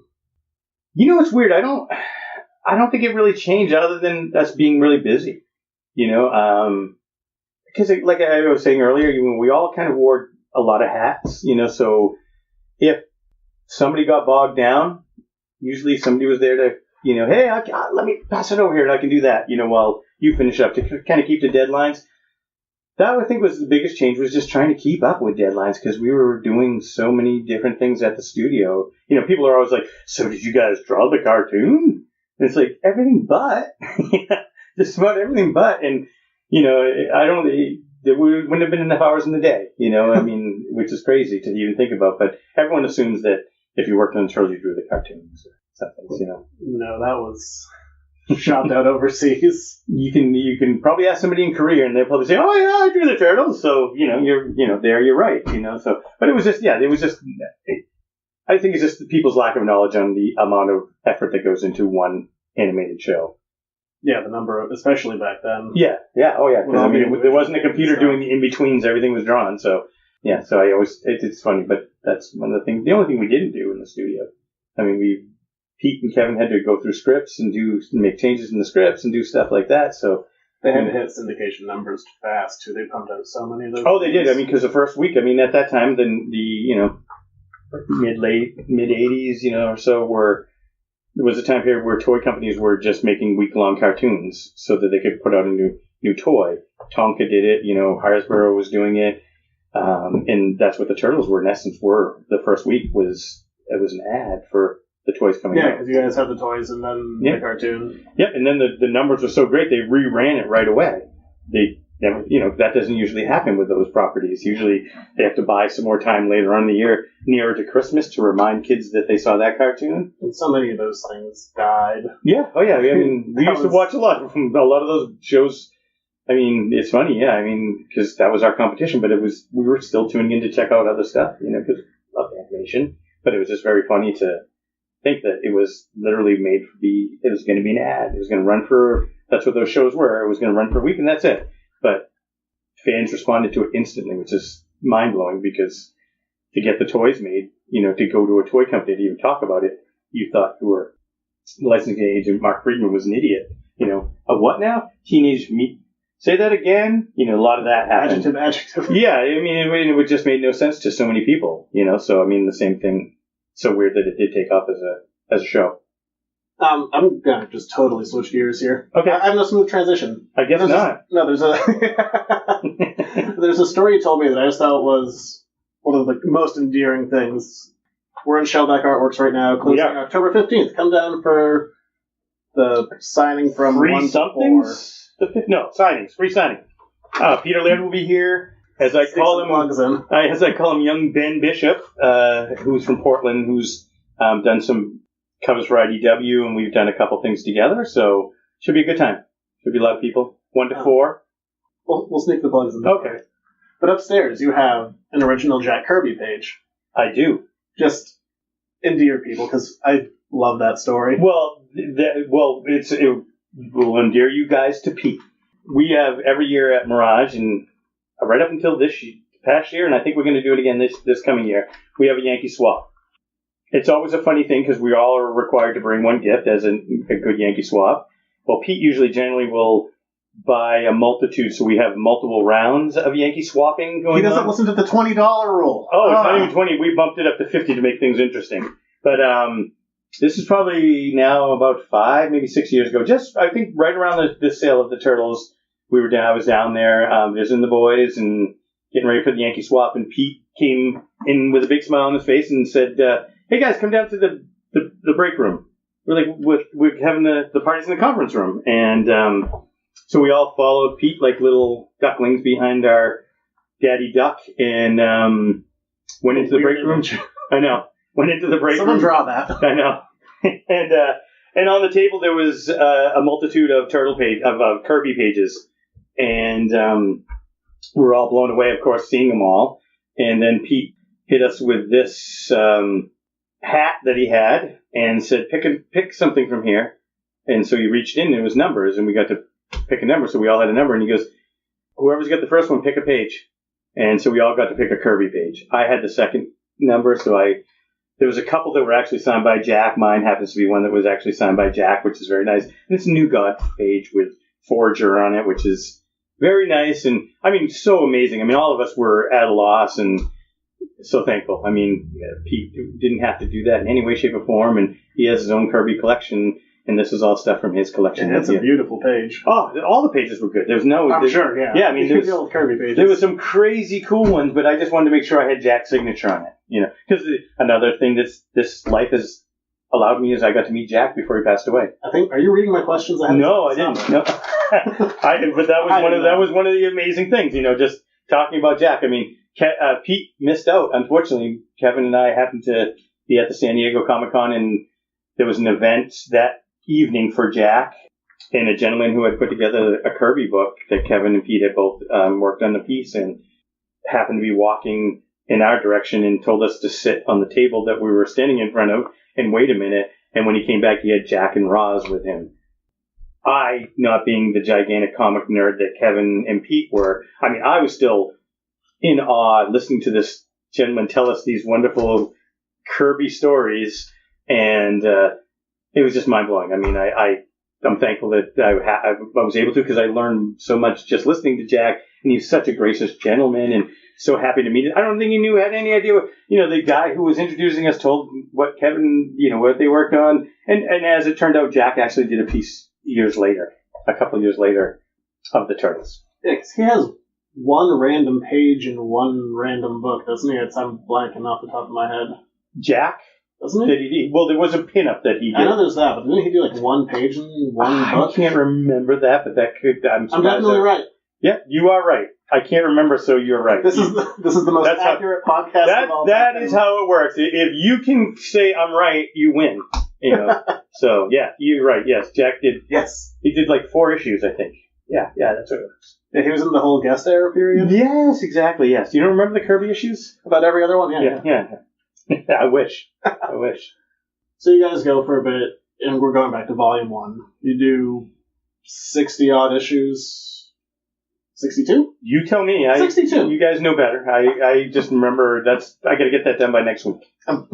F: It's weird. I don't think it really changed other than us being really busy. Because like I was saying earlier, we all kind of wore a lot of hats. So if somebody got bogged down, usually somebody was there to, hey, let me pass it over here and I can do that. While you finish up to kind of keep the deadlines. That, I think, was the biggest change, was just trying to keep up with deadlines, because we were doing so many different things at the studio. People are always like, so did you guys draw the cartoon? And it's like, everything but. just about everything but. And, there wouldn't have been enough hours in the day, which is crazy to even think about. But everyone assumes that if you worked on the Turtles, you drew the cartoons or something,
E: No, that was shopped out overseas.
F: You can probably ask somebody in Korea, and they'll probably say, "Oh yeah, I drew the Turtles." So you're right. So, but it was just I think it's just people's lack of knowledge on the amount of effort that goes into one animated show.
E: Yeah, the number of, especially back then.
F: Yeah, oh yeah. Because there wasn't a computer doing the in betweens; everything was drawn. So yeah, so it's funny, but that's one of the things. The only thing we didn't do in the studio. Pete and Kevin had to go through scripts and make changes in the scripts and do stuff like that. So
E: they had to hit syndication numbers fast too. They pumped out so many of those.
F: Oh, they did. Because the first week, at that time, then the mid 80s, or so there was a time period where toy companies were just making week-long cartoons so that they could put out a new toy. Tonka did it, Hasbro was doing it, and that's what the Turtles were, in essence, were. The first week was an ad for the toys coming out.
E: Yeah, because you guys had the toys and then the cartoon.
F: Yep, and then the numbers were so great, they reran it right away. That doesn't usually happen with those properties. Usually they have to buy some more time later on in the year, nearer to Christmas, to remind kids that they saw that cartoon.
E: And so many of those things died.
F: Yeah, oh yeah. We used to watch a lot of those shows. It's funny, yeah. Because that was our competition, but we were still tuning in to check out other stuff, because we love animation. But it was just very funny to think that it was literally made it was going to be an ad. It was going to run that's what those shows were. It was going to run for a week, and that's it. But fans responded to it instantly, which is mind-blowing, because to get the toys made, to go to a toy company to even talk about it, you thought your licensing agent, Mark Friedman, was an idiot. A what now? Teenage Mutant. Say that again? A lot of that happened.
E: Adjective.
F: Yeah, it just made no sense to so many people, So, the same thing. So weird that it did take off as a show.
E: I'm gonna just totally switch gears here.
F: Okay.
E: I have no smooth transition.
F: I guess not.
E: There's a story you told me that I just thought was one of the most endearing things. We're in Shellback Artworks right now, closing October 15th. Come down for the signing from
F: free
E: 1
F: somethings? To 4. No, signings. Free signing. Peter Laird will be here. As I call him, young Ben Bishop, who's from Portland, who's done some covers for IDW, and we've done a couple things together, so should be a good time. Should be a lot of people. 1 to 4.
E: We'll sneak the plugs in.
F: Okay.
E: But upstairs, you have an original Jack Kirby page.
F: I do.
E: Just endear people, because I love that story.
F: Well, it will endear you guys to Pete. We have every year at Mirage, and right up until this past year, and I think we're going to do it again this coming year, we have a Yankee swap. It's always a funny thing because we all are required to bring one gift as a good Yankee swap. Well, Pete generally will buy a multitude, so we have multiple rounds of Yankee swapping going on.
E: He doesn't listen to the $20 rule.
F: Oh, it's not even 20. We bumped it up to 50 to make things interesting. But this is probably now about 5, maybe 6 years ago. Just, I think, right around the sale of the Turtles, I was down there visiting the boys and getting ready for the Yankee swap, and Pete came in with a big smile on his face and said, "Hey guys, come down to the break room. We're having the parties in the conference room." And so we all followed Pete like little ducklings behind our daddy duck, and went into the break room. I know. Went into the break room.
E: Someone draw that.
F: I know. And on the table there was a multitude of Kirby pages, and we were all blown away, of course, seeing them all. And then Pete hit us with this hat that he had and said, pick something from here. And so he reached in, and it was numbers, and we got to pick a number, so we all had a number, and he goes, "Whoever's got the first one, pick a page." And so we all got to pick a Kirby page. I had the second number, so there was a couple that were actually signed by Jack. Mine happens to be one that was actually signed by Jack, which is very nice. And it's a New God page with Forager on it, which is very nice, and so amazing. All of us were at a loss and so thankful. Pete didn't have to do that in any way, shape, or form, and he has his own Kirby collection, and this is all stuff from his collection.
E: And it's a beautiful page.
F: Oh, all the pages were good. There's no...
E: I'm sure, yeah.
F: Yeah,
E: there's the old Kirby pages.
F: There was some crazy cool ones, but I just wanted to make sure I had Jack's signature on it, because another thing this life has allowed me is I got to meet Jack before he passed away.
E: Are you reading my questions?
F: No, I didn't. No. But that was one of the amazing things, just talking about Jack. I mean, Pete missed out. Unfortunately, Kevin and I happened to be at the San Diego Comic-Con, and there was an event that evening for Jack and a gentleman who had put together a Kirby book that Kevin and Pete had both worked on the piece, and happened to be walking in our direction and told us to sit on the table that we were standing in front of and wait a minute. And when he came back, he had Jack and Roz with him. I, not being the gigantic comic nerd that Kevin and Pete were, I mean, I was still in awe listening to this gentleman tell us these wonderful Kirby stories, and it was just mind-blowing. I mean, I'm thankful that I was able to, because I learned so much just listening to Jack, and he's such a gracious gentleman, and so happy to meet him. I don't think he had any idea what, the guy who was introducing us told what Kevin, what they worked on, and as it turned out, Jack actually did a piece a couple of years later, of the Turtles.
E: Yeah, 'cause he has one random page in one random book, doesn't he? I'm blanking off the top of my head.
F: Jack?
E: Doesn't he?
F: Well, there was a pinup that he did.
E: I know there's that, but didn't he do like one page in one book?
F: I can't remember that, but that could. I'm
E: definitely right.
F: Yeah, you are right. I can't remember, so you're right.
E: This is the most accurate podcast of all time.
F: That is how it works. If you can say I'm right, you win. So yeah, you're right. Yes, Jack did.
E: Yes,
F: he did like 4 issues, I think. Yeah, that's what it was.
E: Yeah, he was in the whole guest era period.
F: Yes, exactly. Yes, you don't remember the Kirby issues?
E: About every other one.
F: Yeah. I wish.
E: So you guys go for a bit, and we're going back to Volume 1. You do 60-odd issues. 62?
F: You tell me.
E: 62.
F: You guys know better. I just remember I got to get that done by next week.
E: I'm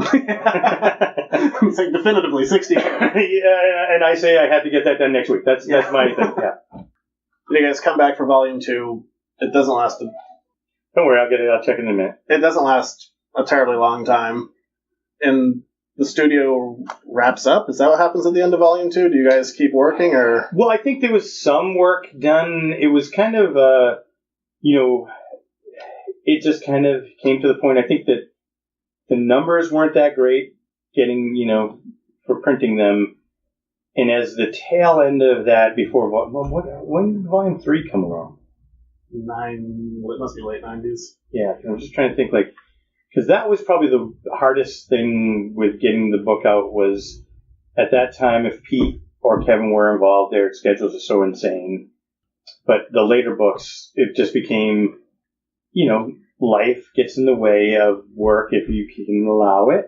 E: saying definitively 62.
F: Yeah, and I say I had to get that done next week. That's my thing. Yeah.
E: You guys come back for Volume 2. It doesn't last.
F: Don't worry, I'll check in a minute.
E: It doesn't last a terribly long time, and the studio wraps up. Is that what happens at the end of Volume 2? Do you guys keep working, or?
F: Well, I think there was some work done. It was kind of, it just kind of came to the point. I think that the numbers weren't that great getting, for printing them. And as the tail end of that, before, when did Volume 3 come along?
E: It must be late 90s.
F: Yeah, I'm just trying to think, because that was probably the hardest thing with getting the book out was, at that time, if Pete or Kevin were involved, their schedules are so insane. But the later books, it just became, life gets in the way of work if you can allow it,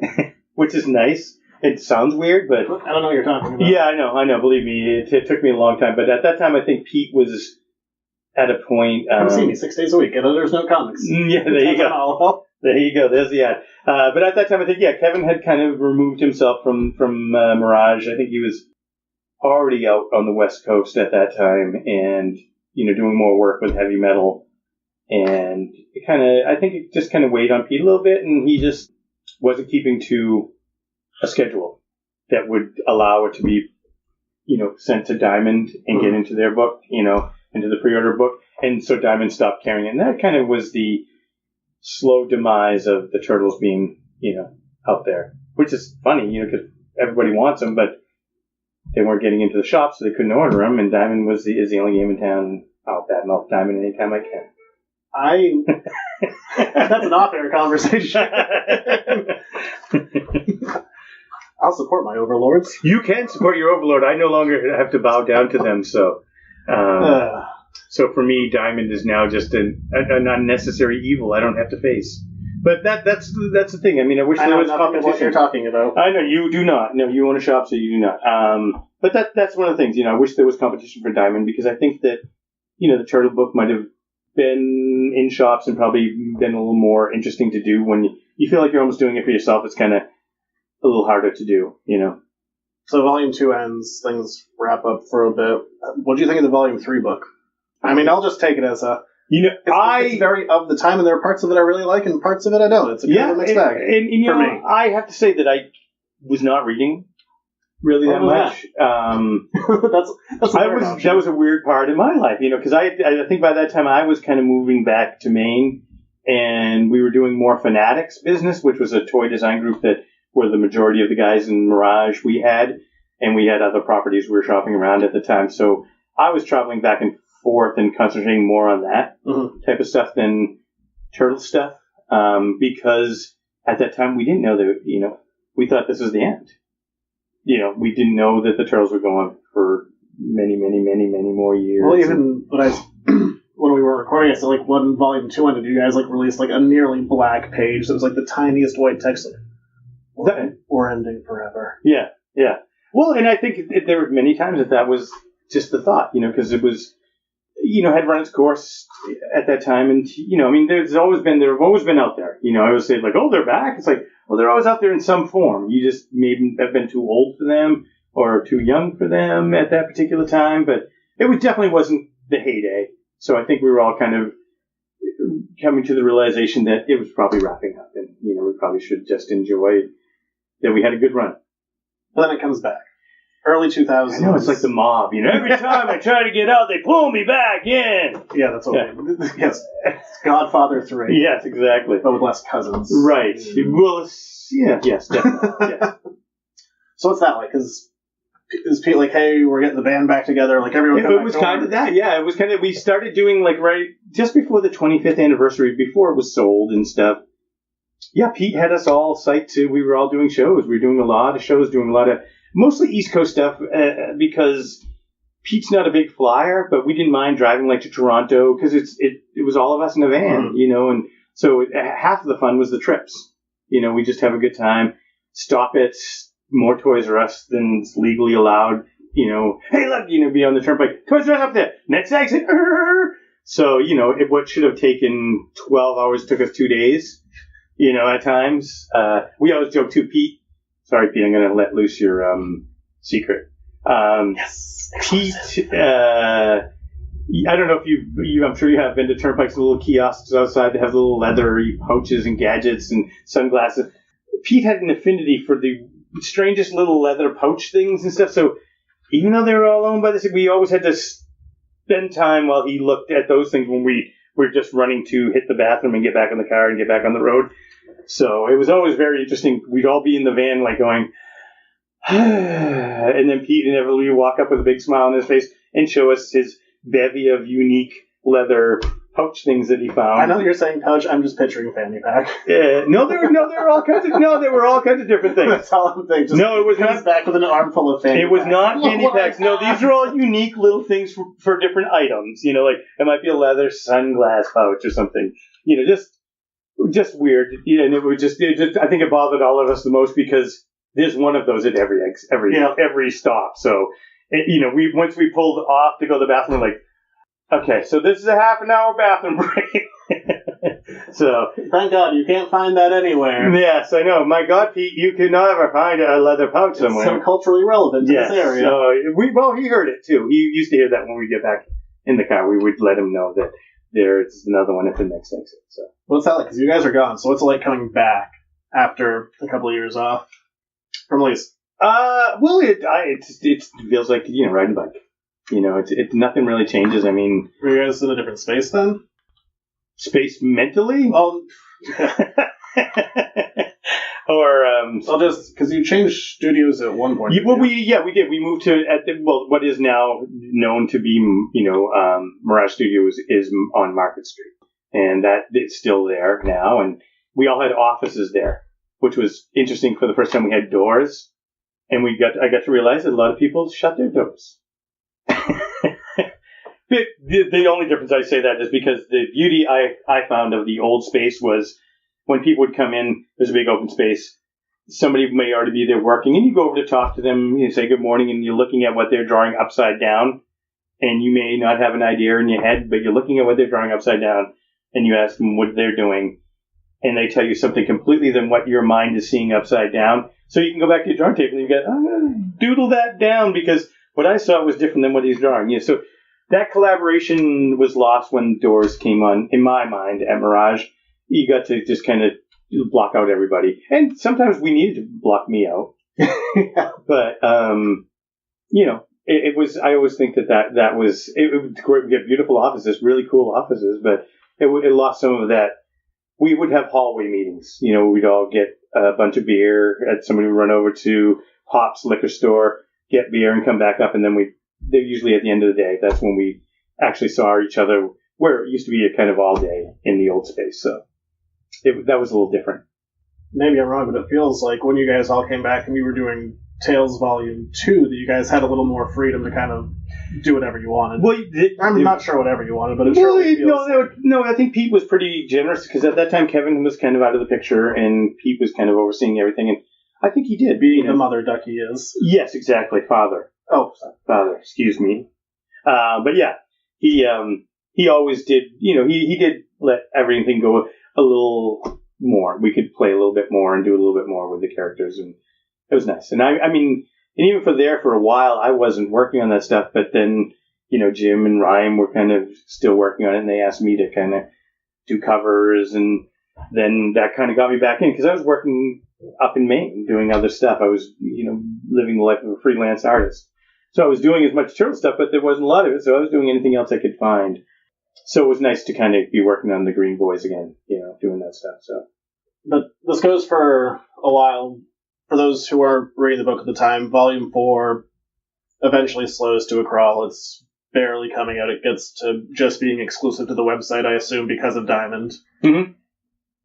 F: which is nice. It sounds weird, but...
E: I don't know what you're talking about.
F: Yeah, I know. Believe me, it took me a long time. But at that time, I think Pete was at a point...
E: Come see me 6 days a week. There's no comics.
F: Yeah, there you go. There you go. There's the ad. But at that time, I think, Kevin had kind of removed himself from Mirage. I think he was already out on the West Coast at that time and, doing more work with heavy metal. And I think it just kind of weighed on Pete a little bit, and he just wasn't keeping to a schedule that would allow it to be, sent to Diamond and get into their book, into the pre-order book. And so Diamond stopped carrying it. And that kind of was the slow demise of the Turtles being, out there, which is funny, because everybody wants them, but they weren't getting into the shop, so they couldn't order them. And Diamond is the only game in town. I'll badmouth Diamond anytime I can.
E: That's an off-air conversation. I'll support my overlords.
F: You can support your overlord. I no longer have to bow down to them, so. So for me, Diamond is now just an unnecessary evil I don't have to face. But that's the thing. I mean, I wish there was competition.
E: What you're talking about.
F: I know you do not. No, you own a shop, so you do not. But that's one of the things. I wish there was competition for Diamond, because I think that the Turtle book might have been in shops and probably been a little more interesting to do when you feel like you're almost doing it for yourself. It's kind of a little harder to do.
E: So Volume 2 ends. Things wrap up for a bit. What do you think of the Volume 3 book? I mean, I'll just take it as a... it's very of the time, and there are parts of it I really like, and parts of it I don't. It's a kind of a mixed bag for me.
F: I have to say that I was not reading really that much. That was a weird part in my life, because I think by that time I was kind of moving back to Maine, and we were doing more Fanatics business, which was a toy design group that were the majority of the guys in Mirage we had, and we had other properties we were shopping around at the time. So I was traveling back and forth and concentrating more on that type of stuff than Turtle stuff, because at that time we didn't know that, we thought this was the end. We didn't know that the Turtles would go on for many, many, many, many more years.
E: Well, even when we were recording it, so like when Volume 2 ended, you guys like released like a nearly black page that was like the tiniest white text, like, we're ending forever.
F: Yeah. Well, and I think there were many times that was just the thought, because it was, had run its course at that time. And, they've always been out there. I always say, like, oh, they're back. It's like, well, they're always out there in some form. You just maybe have been too old for them or too young for them at that particular time. But it definitely wasn't the heyday. So I think we were all kind of coming to the realization that it was probably wrapping up. And, we probably should just enjoy that we had a good run.
E: But then it comes back. Early 2000s.
F: I know, it's like the mob. Every time I try to get out, they pull me back in.
E: Yeah, that's what yes. Godfather 3.
F: Yes, exactly.
E: But with less cousins.
F: Right. Well, yes, definitely. Yeah.
E: So what's that like? Is Pete like, hey, we're getting the band back together? Like everyone.
F: It was kind of that. Yeah, it was kind of. We started doing like right just before the 25th anniversary, before it was sold and stuff. Yeah, Pete had us all psyched to. We were all doing shows. We were doing a lot of shows, doing a lot of mostly East Coast stuff because Pete's not a big flyer, but we didn't mind driving like to Toronto because it was all of us in a van, and so half of the fun was the trips. We just have a good time. Stop at more Toys R Us than is legally allowed. Hey, look, be on the turnpike. Toys R Us up there. Next exit. So, what should have taken 12 hours took us 2 days, at times. We always joke too, Pete. Sorry, Pete, I'm going to let loose your secret.
E: Yes.
F: Pete, I don't know if I'm sure you have been to Turnpike's little kiosks outside that have little leathery pouches and gadgets and sunglasses. Pete had an affinity for the strangest little leather pouch things and stuff. So even though they were all owned by this, we always had to spend time while he looked at those things when we were just running to hit the bathroom and get back in the car and get back on the road. So it was always very interesting. We'd all be in the van like going, and then Pete inevitably would walk up with a big smile on his face and show us his bevy of unique leather pouch things that he found.
E: I know you're saying pouch. I'm just picturing a fanny pack.
F: No, there were all kinds of different things.
E: That's all I'm thinking.
F: No, it was not
E: back with an armful of fanny.
F: It was not fanny packs. No, these are all unique little things for different items. Like it might be a leather sunglass pouch or something. Just weird. And it was just I think it bothered all of us the most because there's one of those at every stop. So once we pulled off to go to the bathroom, we're like, okay, so this is a half an hour bathroom break. So
E: thank God you can't find that anywhere.
F: Yes, I know. My God, Pete, you could never find a leather pouch somewhere.
E: It's so culturally relevant to this area.
F: So he heard it too. He used to hear that when we get back in the car. We would let him know that there's another one at the next exit. So
E: what's that like? Because you guys are gone. So what's it like coming back after a couple of years off from lease?
F: It feels like riding a bike. Nothing really changes. I mean,
E: were you guys in a different space then?
F: Space mentally?
E: Or just because you changed studios at one point.
F: We did. We moved to what is now known to be Mirage Studios is on Market Street, and that it's still there now. And we all had offices there, which was interesting. For the first time, we had doors, and I got to realize that a lot of people shut their doors. The only difference I say that is because the beauty I found of the old space was when people would come in, there's a big open space. Somebody may already be there working, and you go over to talk to them, you say good morning, and you're looking at what they're drawing upside down, and you may not have an idea in your head, but you're looking at what they're drawing upside down, and you ask them what they're doing, and they tell you something completely than what your mind is seeing upside down. So you can go back to your drawing table, and you go, I'm going to doodle that down, because what I saw was different than what he's drawing. So that collaboration was lost when doors came on, in my mind, at Mirage. You got to just kind of block out everybody. And sometimes we needed to block me out. But, it was, I always think that was, it was great. We get beautiful offices, really cool offices, but it lost some of that we would have hallway meetings. We'd all get a bunch of beer, somebody would run over to Pop's liquor store, get beer, and come back up, and then they're usually at the end of the day. That's when we actually saw each other, where it used to be a kind of all day in the old space. So that was a little different.
E: Maybe I'm wrong, but it feels like when you guys all came back and you were doing Tales Volume 2, that you guys had a little more freedom to kind of do whatever you wanted.
F: Well,
E: I'm not sure whatever you wanted, but it surely feels
F: no, I think Pete was pretty generous, because at that time Kevin was kind of out of the picture, and Pete was kind of overseeing everything, and I think he did.
E: Being the mother duck he is.
F: Yes, exactly. Father. Oh, father. Excuse me. But yeah, he always did. He did let everything go a little more. We could play a little bit more and do a little bit more with the characters, and it was nice. And I mean, and even for a while, I wasn't working on that stuff. But then, Jim and Ryan were kind of still working on it, and they asked me to kind of do covers, and then that kind of got me back in, because I was working up in Maine doing other stuff. I was, living the life of a freelance artist. So I was doing as much turtle stuff, but there wasn't a lot of it. So I was doing anything else I could find. So it was nice to kind of be working on the Green Boys again, doing that stuff. So,
E: but this goes for a while. For those who are reading the book at the time, Volume 4 eventually slows to a crawl. It's barely coming out. It gets to just being exclusive to the website, I assume, because of Diamond.
F: Mm-hmm.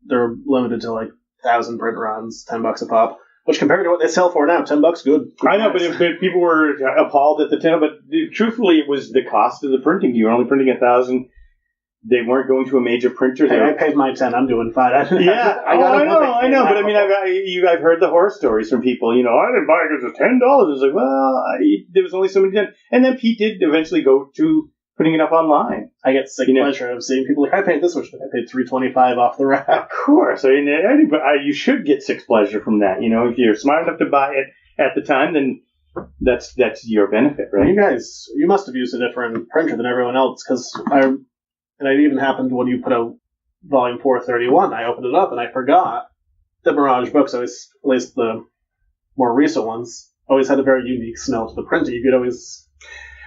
E: They're limited to 1,000 print runs, $10 a pop. Which, compared to what they sell for now, $10 good.
F: I know, but if people were appalled at the 10, but truthfully, it was the cost of the printing. You were only printing 1,000. They weren't going to a major printer.
E: Hey, I paid my 10. I'm doing fine.
F: I know. But I mean, I've heard the horror stories from people. I didn't buy it because it was $10. It's like, well, there was only so many 10. And then Pete did eventually go to putting it up online.
E: I get sick pleasure of seeing people I paid this much. I paid $3.25 off the rack.
F: Of course. I mean, you should get sick pleasure from that. If you're smart enough to buy it at the time, then that's your benefit, right?
E: You must have used a different printer than everyone else, because and it even happened when you put out Volume 431. I opened it up and I forgot that Mirage Books, at least the more recent ones, always had a very unique smell to the printer. You could always...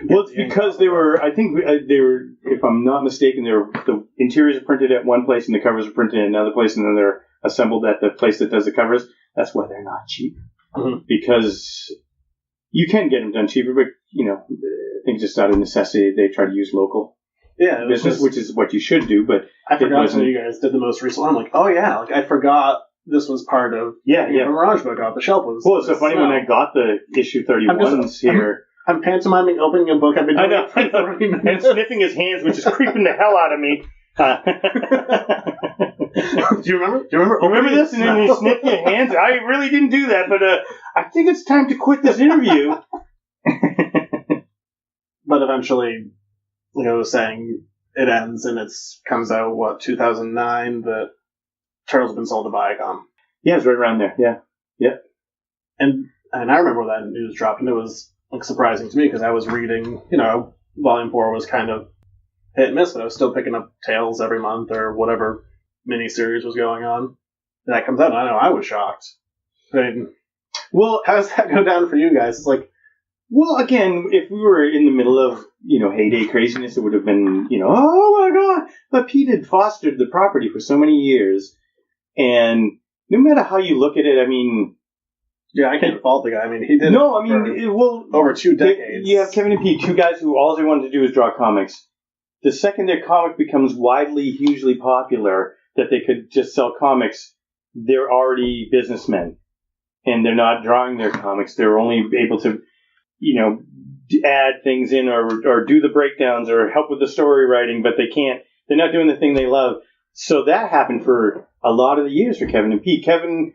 F: Well, it's because they were, if I'm not mistaken, the interiors are printed at one place and the covers are printed at another place, and then they're assembled at the place that does the covers. That's why they're not cheap.
E: Mm-hmm.
F: Because you can get them done cheaper, but, I think just out of necessity, they try to use local.
E: Yeah,
F: business, which is what you should do, but
E: I forgot when you guys did the most recent one. I'm like, oh yeah, I forgot this was part of the Mirage book off the shelf.
F: Well, it's so funny when I got the issue 31s here.
E: I'm pantomiming opening a book. I've been doing it for 30 minutes.
F: And sniffing his hands, which is creeping the hell out of me.
E: Do you remember?
F: Remember this? And then you sniff your hands? I really didn't do that, but I think it's time to quit this interview.
E: But eventually... saying it ends and it comes out, 2009, that Turtles have been sold to Viacom.
F: Yeah, it's right around there, yeah.
E: And I remember when that news dropped, and it was surprising to me, because I was reading, Volume 4 was kind of hit and miss, but I was still picking up Tales every month or whatever miniseries was going on. And that comes out, and I know I was shocked. I mean, well, how does that go down for you guys? It's like,
F: well, again, if we were in the middle of, heyday craziness, it would have been, oh my God. But Pete had fostered the property for so many years. And no matter how you look at it, I mean...
E: Yeah, I can't fault the guy. I mean, he did over 2 decades.
F: You have Kevin and Pete, two guys who all they wanted to do is draw comics. The second their comic becomes widely, hugely popular, that they could just sell comics, they're already businessmen. And they're not drawing their comics. They're only able to... add things in or do the breakdowns or help with the story writing, but they're not doing the thing they love. So that happened for a lot of the years for Kevin and Pete. Kevin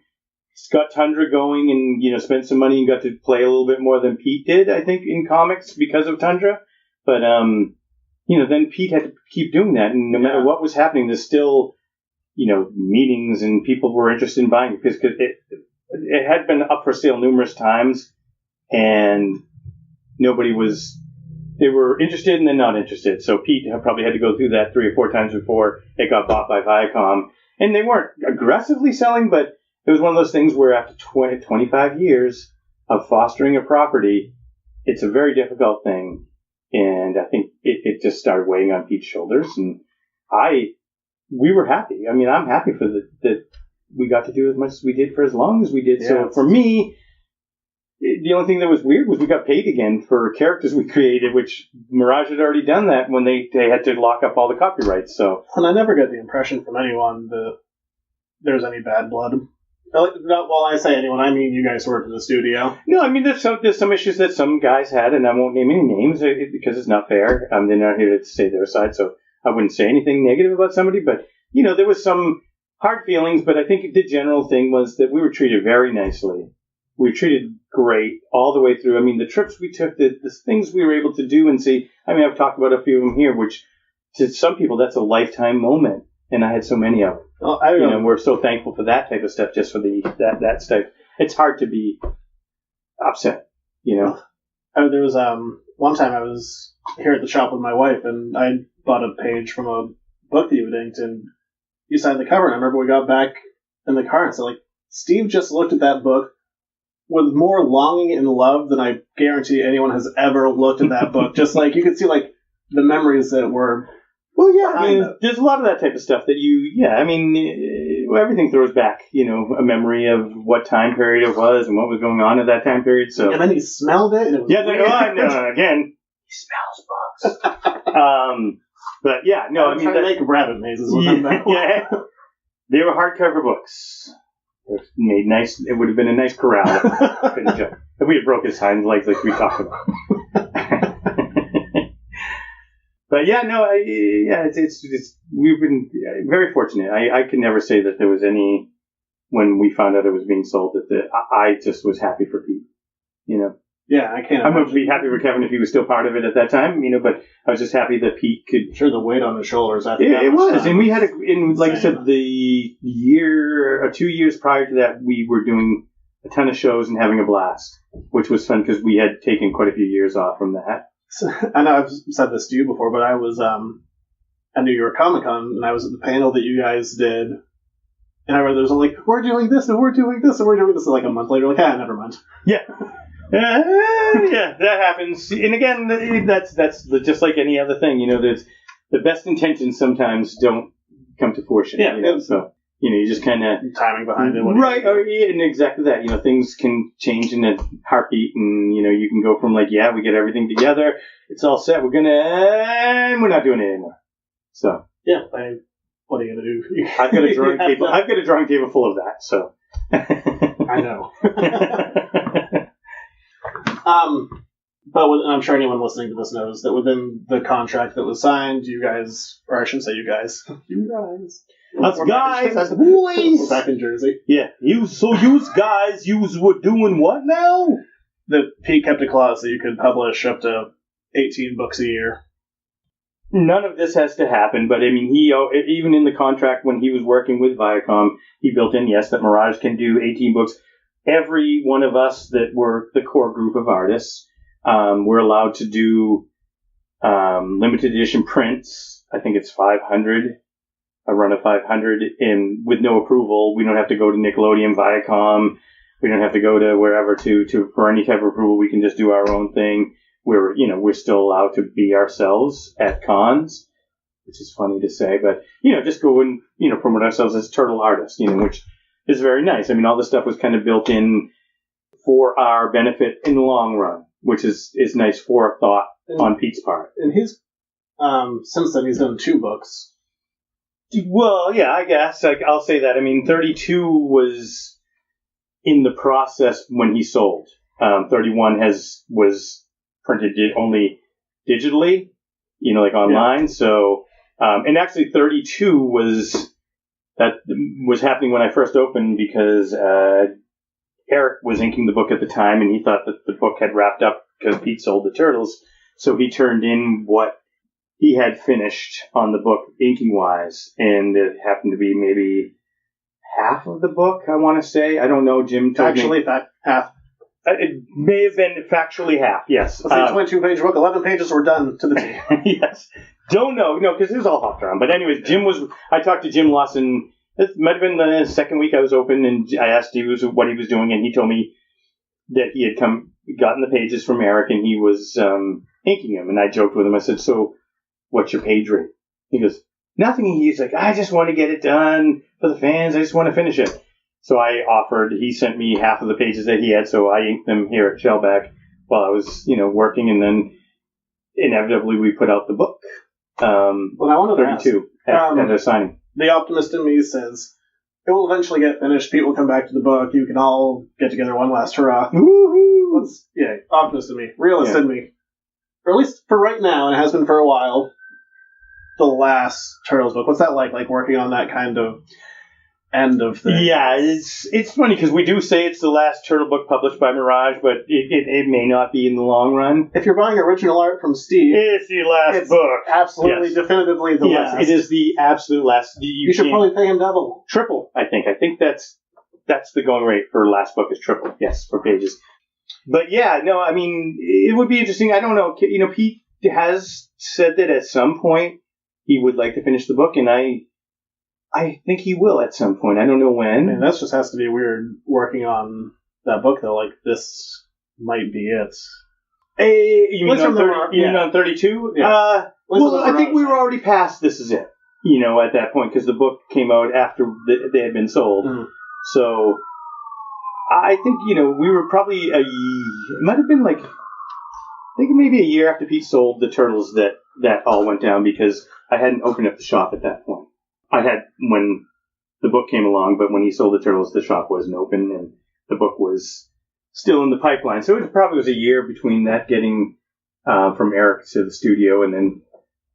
F: got Tundra going and, spent some money and got to play a little bit more than Pete did, I think, in comics because of Tundra. But, then Pete had to keep doing that. And no matter what was happening, there's still, meetings and people were interested in buying it because it had been up for sale numerous times. And they were interested and then not interested. So Pete probably had to go through that 3 or 4 times before it got bought by Viacom. And they weren't aggressively selling, but it was one of those things where after 25 years of fostering a property, it's a very difficult thing. And I think it just started weighing on Pete's shoulders. And I we were happy. I mean, I'm happy for that we got to do as much as we did for as long as we did. Yeah. So for me, the only thing that was weird was we got paid again for characters we created, which Mirage had already done that when they had to lock up all the copyrights. So,
E: and I never get the impression from anyone that there's any bad blood. Not while I say anyone, I mean you guys worked in the studio.
F: No, I mean there's some issues that some guys had, and I won't name any names because it's not fair. They're not here to say their side, so I wouldn't say anything negative about somebody. But there was some hard feelings. But I think the general thing was that we were treated very nicely. We were treated great all the way through. I mean, the trips we took, the things we were able to do and see. I mean, I've talked about a few of them here, which to some people that's a lifetime moment, and I had so many of them. Well, we're so thankful for that type of stuff, just for that stuff. It's hard to be upset, There
E: was one time I was here at the shop with my wife, and I bought a page from a book that you had inked, and you signed the cover. And I remember we got back in the car and said, Steve just looked at that book with more longing and love than I guarantee anyone has ever looked at that book. Just you could see the memories that were.
F: Well, yeah, I mean, there's a lot of that type of stuff that everything throws back, a memory of what time period it was and what was going on at that time period. So,
E: and then he smelled it. And it was
F: again, he smells books. But yeah, no,
E: I mean, they make rabbit mazes with them.
F: Yeah, they were hardcover books. Made nice. It would have been a nice corral if we had broke his hind legs like we talked about. But yeah, no, it's we've been very fortunate. I can never say that there was any when we found out it was being sold that I just was happy for Pete.
E: Yeah, I can't.
F: I would be happy for Kevin if he was still part of it at that time, but I was just happy that Pete could.
E: Sure, the weight on his shoulders. After
F: it was, and we had like I said, the year or 2 years prior to that, we were doing a ton of shows and having a blast, which was fun because we had taken quite a few years off from that.
E: I know I've said this to you before, but I was at New York Comic Con, and I was at the panel that you guys did, and I read there was we're doing this and we're doing this and we're doing this, and a month later, never mind.
F: Yeah. Yeah, that happens. And again, that's just like any other thing. There's the best intentions sometimes don't come to fruition.
E: Yeah.
F: So you just kind of
E: timing behind it.
F: Right. And exactly that. Things can change in a heartbeat, and you can go from we get everything together, it's all set, we're not doing it anymore. So
E: yeah, what are you gonna do?
F: I've got a drawing table. I've got a drawing table full of that. So
E: I know. But I'm sure anyone listening to this knows that within the contract that was signed, you guys, or I shouldn't say you guys,
F: us guys, boys,
E: back in Jersey.
F: Yeah, you guys, were doing what now?
E: That Pete kept a clause that you could publish up to 18 books a year.
F: None of this has to happen, but I mean, he even in the contract when he was working with Viacom, he built in that Mirage can do 18 books. Every one of us that were the core group of artists, we're allowed to do limited edition prints. I think it's 500, a run of 500, and with no approval. We don't have to go to Nickelodeon, Viacom. We don't have to go to wherever for any type of approval. We can just do our own thing. We're still allowed to be ourselves at cons, which is funny to say, but just go and promote ourselves as turtle artists, which is very nice. I mean, all this stuff was kind of built in for our benefit in the long run, which is nice forethought on Pete's part.
E: And his since then he's done 2 books.
F: Well, yeah, I guess I'll say that. I mean, 32 was in the process when he sold. 31 was printed only digitally, online. Yeah. So, and actually 32 was happening when I first opened because Eric was inking the book at the time, and he thought that the book had wrapped up because Pete sold the Turtles. So he turned in what he had finished on the book inking-wise, and it happened to be maybe half of the book, I want to say. I don't know, Jim told
E: me. Half.
F: It may have been factually half, yes.
E: Let's say 22-page book, 11 pages were done to the T.
F: Yes. Don't know. No, because it was all hopped around. But anyways, I talked to Jim Lawson. This might have been the second week I was open, and I asked him what he was doing, and he told me that he had gotten the pages from Eric, and he was inking them. And I joked with him. I said, "So, what's your page rate?" He goes, nothing. He's like, I just want to get it done for the fans. I just want to finish it. So I offered. He sent me half of the pages that he had, so I inked them here at Shellback while I was, working, and then inevitably we put out the book.
E: Well, I wanted
F: 32
E: to ask,
F: at a signing.
E: The optimist in me says it will eventually get finished. People will come back to the book. You can all get together one last hurrah.
F: Woohoo!
E: Optimist in me, realist in me, or at least for right now, and it has been for a while. The last Turtles book. What's that like? Like working on that kind of end of thing?
F: Yeah, it's funny because we do say it's the last Turtle book published by Mirage, but it may not be in the long run.
E: If you're buying original art from Steve,
F: It's the last book.
E: Absolutely, definitively the last.
F: It is the absolute last.
E: You should probably pay him double.
F: Triple, I think. I think that's the going rate for last book is triple. Yes, for pages. But yeah, no, I mean, it would be interesting. I don't know. Pete has said that at some point he would like to finish the book, and I think he will at some point. I don't know when.
E: I mean, that just has to be weird working on that book, though. Like, this might be it.
F: You mean on 32?
E: Yeah.
F: Well, I think we were already past this is it, at that point, because the book came out after they had been sold. Mm. So I think, we were probably it might have been like, I think maybe a year after Pete sold the Turtles that all went down, because I hadn't opened up the shop at that point. I had when the book came along, but when he sold the Turtles, the shop wasn't open, and the book was still in the pipeline. So it probably was a year between that getting from Eric to the studio, and then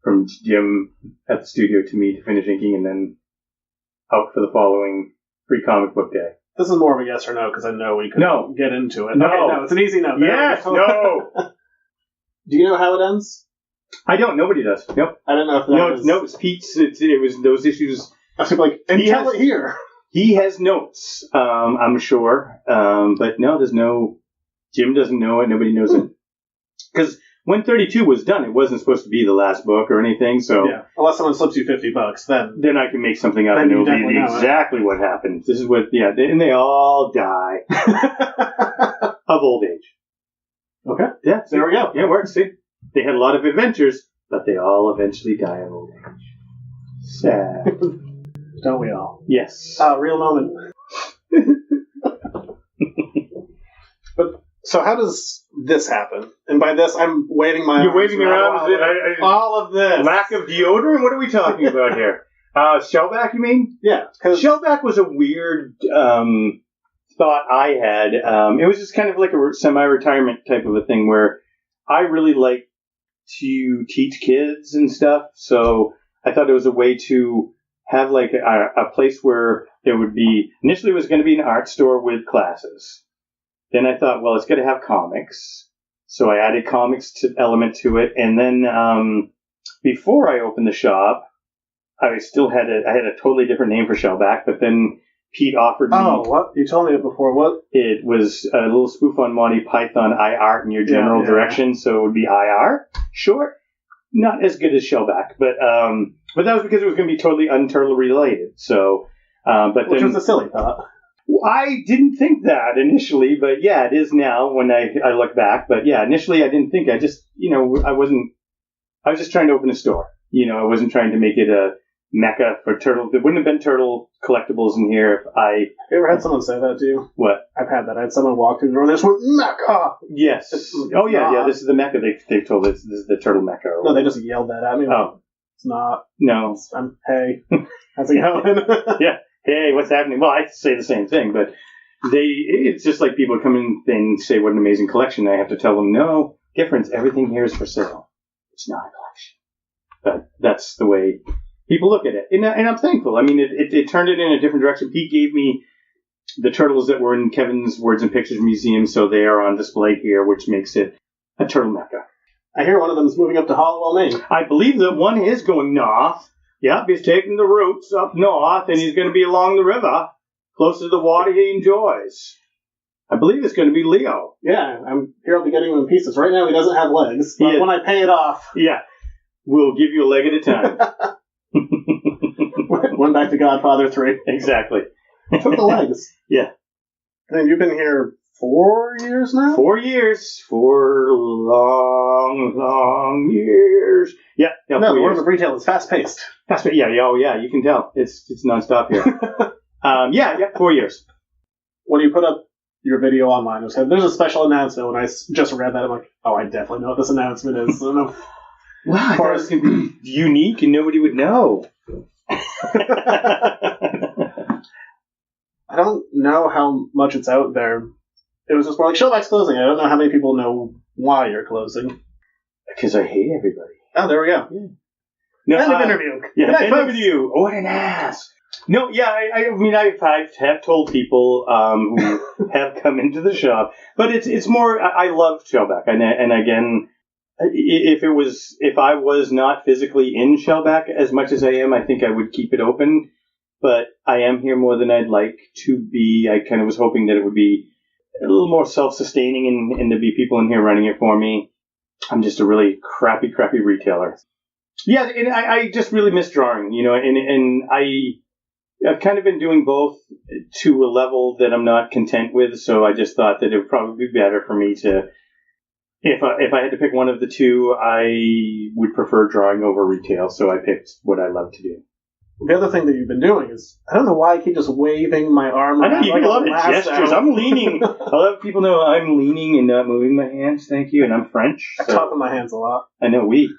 F: from Jim at the studio to me to finish inking, and then out for the following pre-comic book day.
E: This is more of a yes or no, because I know we couldn't get into it.
F: No.
E: Okay, no, it's an easy no.
F: Yes, no.
E: Do you know how it ends?
F: I don't. Nobody does. Nope.
E: I don't know if that was...
F: No, it's Pete's. It was those issues.
E: I was like, and tell it here.
F: He has notes, I'm sure. But no, there's no... Jim doesn't know it. Nobody knows it. Because when 32 was done, it wasn't supposed to be the last book or anything, so... Yeah,
E: unless someone slips you $50, then...
F: Then I can make something up and it'll be exactly what happened. This is what... Yeah, and they all die. Of old age.
E: Okay.
F: Yeah,
E: there we go.
F: Yeah, it works, see? They had a lot of adventures, but they all eventually die of old age. Sad.
E: Don't we all?
F: Yes.
E: Real moment. But so how does this happen? And by this, I'm waving my
F: You're waving your arms.
E: All of this.
F: Lack of deodorant? What are we talking about here? Shellback, you mean?
E: Yeah.
F: Shellback was a weird thought I had. It was just kind of like a semi-retirement type of a thing where I really like to teach kids and stuff, so I thought it was a way to have like a place where there would be, initially it was going to be an art store with classes. Then I thought, well, it's got to have comics, so I added comics element to it, and then before I opened the shop, I had a totally different name for Shellback, but then Pete offered me...
E: Oh, what? You told me it before. What?
F: It was a little spoof on Monty Python, I art in your general direction, so it would be IR, short. Not as good as Shellback, but that was because it was going to be totally un-turtle related. So,
E: which was a silly thought.
F: I didn't think that initially, but yeah, it is now when I look back. But yeah, initially I didn't think. I just, I was just trying to open a store. I wasn't trying to make it a mecca for turtle. There wouldn't have been turtle collectibles in here if I...
E: You ever had someone say that to you?
F: What?
E: I've had that. I had someone walk through the door. This was Mecca!
F: Yes. Yeah. This is the Mecca. They've told us this is the turtle Mecca.
E: No, they just yelled that at me.
F: Oh.
E: It's not.
F: No.
E: Hey. How's it going?
F: Yeah. Hey, what's happening? Well, I say the same thing, but it's just like people come in and say, what an amazing collection. I have to tell them, no, difference. Everything here is for sale. It's not a collection. But that's the way people look at it. And I'm thankful. I mean, it turned it in a different direction. Pete gave me the turtles that were in Kevin's Words and Pictures Museum, so they are on display here, which makes it a turtle mecca.
E: I hear one of them is moving up to Hollowell, Maine.
F: I believe that one is going north. Yep, he's taking the routes up north, and he's going to be along the river, close to the water he enjoys. I believe it's going to be Leo.
E: Yeah, I'm here. I'll be getting him in pieces. Right now, he doesn't have legs, but when I pay it off...
F: Yeah, we'll give you a leg at a time.
E: Went back to Godfather 3.
F: Exactly.
E: Took the legs.
F: Yeah.
E: I mean, you've been here 4 years now?
F: 4 years. 4 long years. Yeah.
E: No,
F: 4
E: the world
F: years.
E: of retail is fast-paced.
F: Yeah, you can tell. It's nonstop here. 4 years.
E: When you put up your video online, it said, there's a special announcement. When I just read that, I'm like, oh, I definitely know what this announcement is.
F: Wow, I thought it was going to be unique and nobody would know.
E: I don't know how much it's out there. It was just more like, Shellback's closing. I don't know how many people know why you're closing.
F: Because I hate everybody.
E: Oh, there we go.
F: Yeah. No,
E: End of interview.
F: Yeah,
E: Good night,
F: end of
E: folks.
F: interview. What an ass. No, yeah, I mean, I have told people who have come into the shop, but it's more. I love Shellback, and again, if I was not physically in Shellback as much as I am, I think I would keep it open. But I am here more than I'd like to be. I kind of was hoping that it would be a little more self-sustaining and there'd be people in here running it for me. I'm just a really crappy retailer. Yeah, and I just really miss drawing, and I've kind of been doing both to a level that I'm not content with, so I just thought that it would probably be better for me to, if I had to pick one of the two, I would prefer drawing over retail, so I picked what I love to do.
E: The other thing that you've been doing is, I don't know why I keep just waving my arm.
F: I know, you
E: like
F: do a lot of
E: lasso.
F: gestures. I'm leaning. A lot of people know I'm leaning and not moving my hands, thank you, and I'm French.
E: I talk with my hands a lot.
F: I know, we.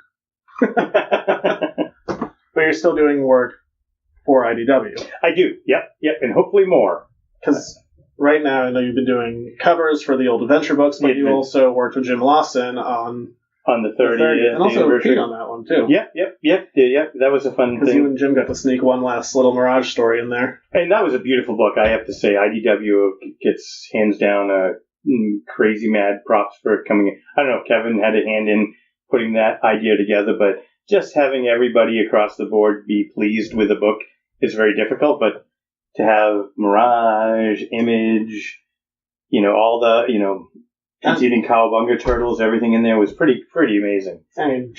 E: But you're still doing work for IDW.
F: I do, yep, and hopefully more.
E: Because right now, I know you've been doing covers for the old adventure books, but you also worked with Jim Lawson on
F: the 30th
E: and also
F: anniversary.
E: Pete on that one, too.
F: Yep. That was a fun
E: Because
F: thing.
E: you and Jim got to sneak one last little Mirage story in there.
F: And that was a beautiful book, I have to say. IDW gets hands down crazy mad props for it coming in. I don't know if Kevin had a hand in putting that idea together, but just having everybody across the board be pleased with the book is very difficult. But to have Mirage, Image, all the, Conceding Cowabunga Turtles, everything in there was pretty amazing.
E: I mean,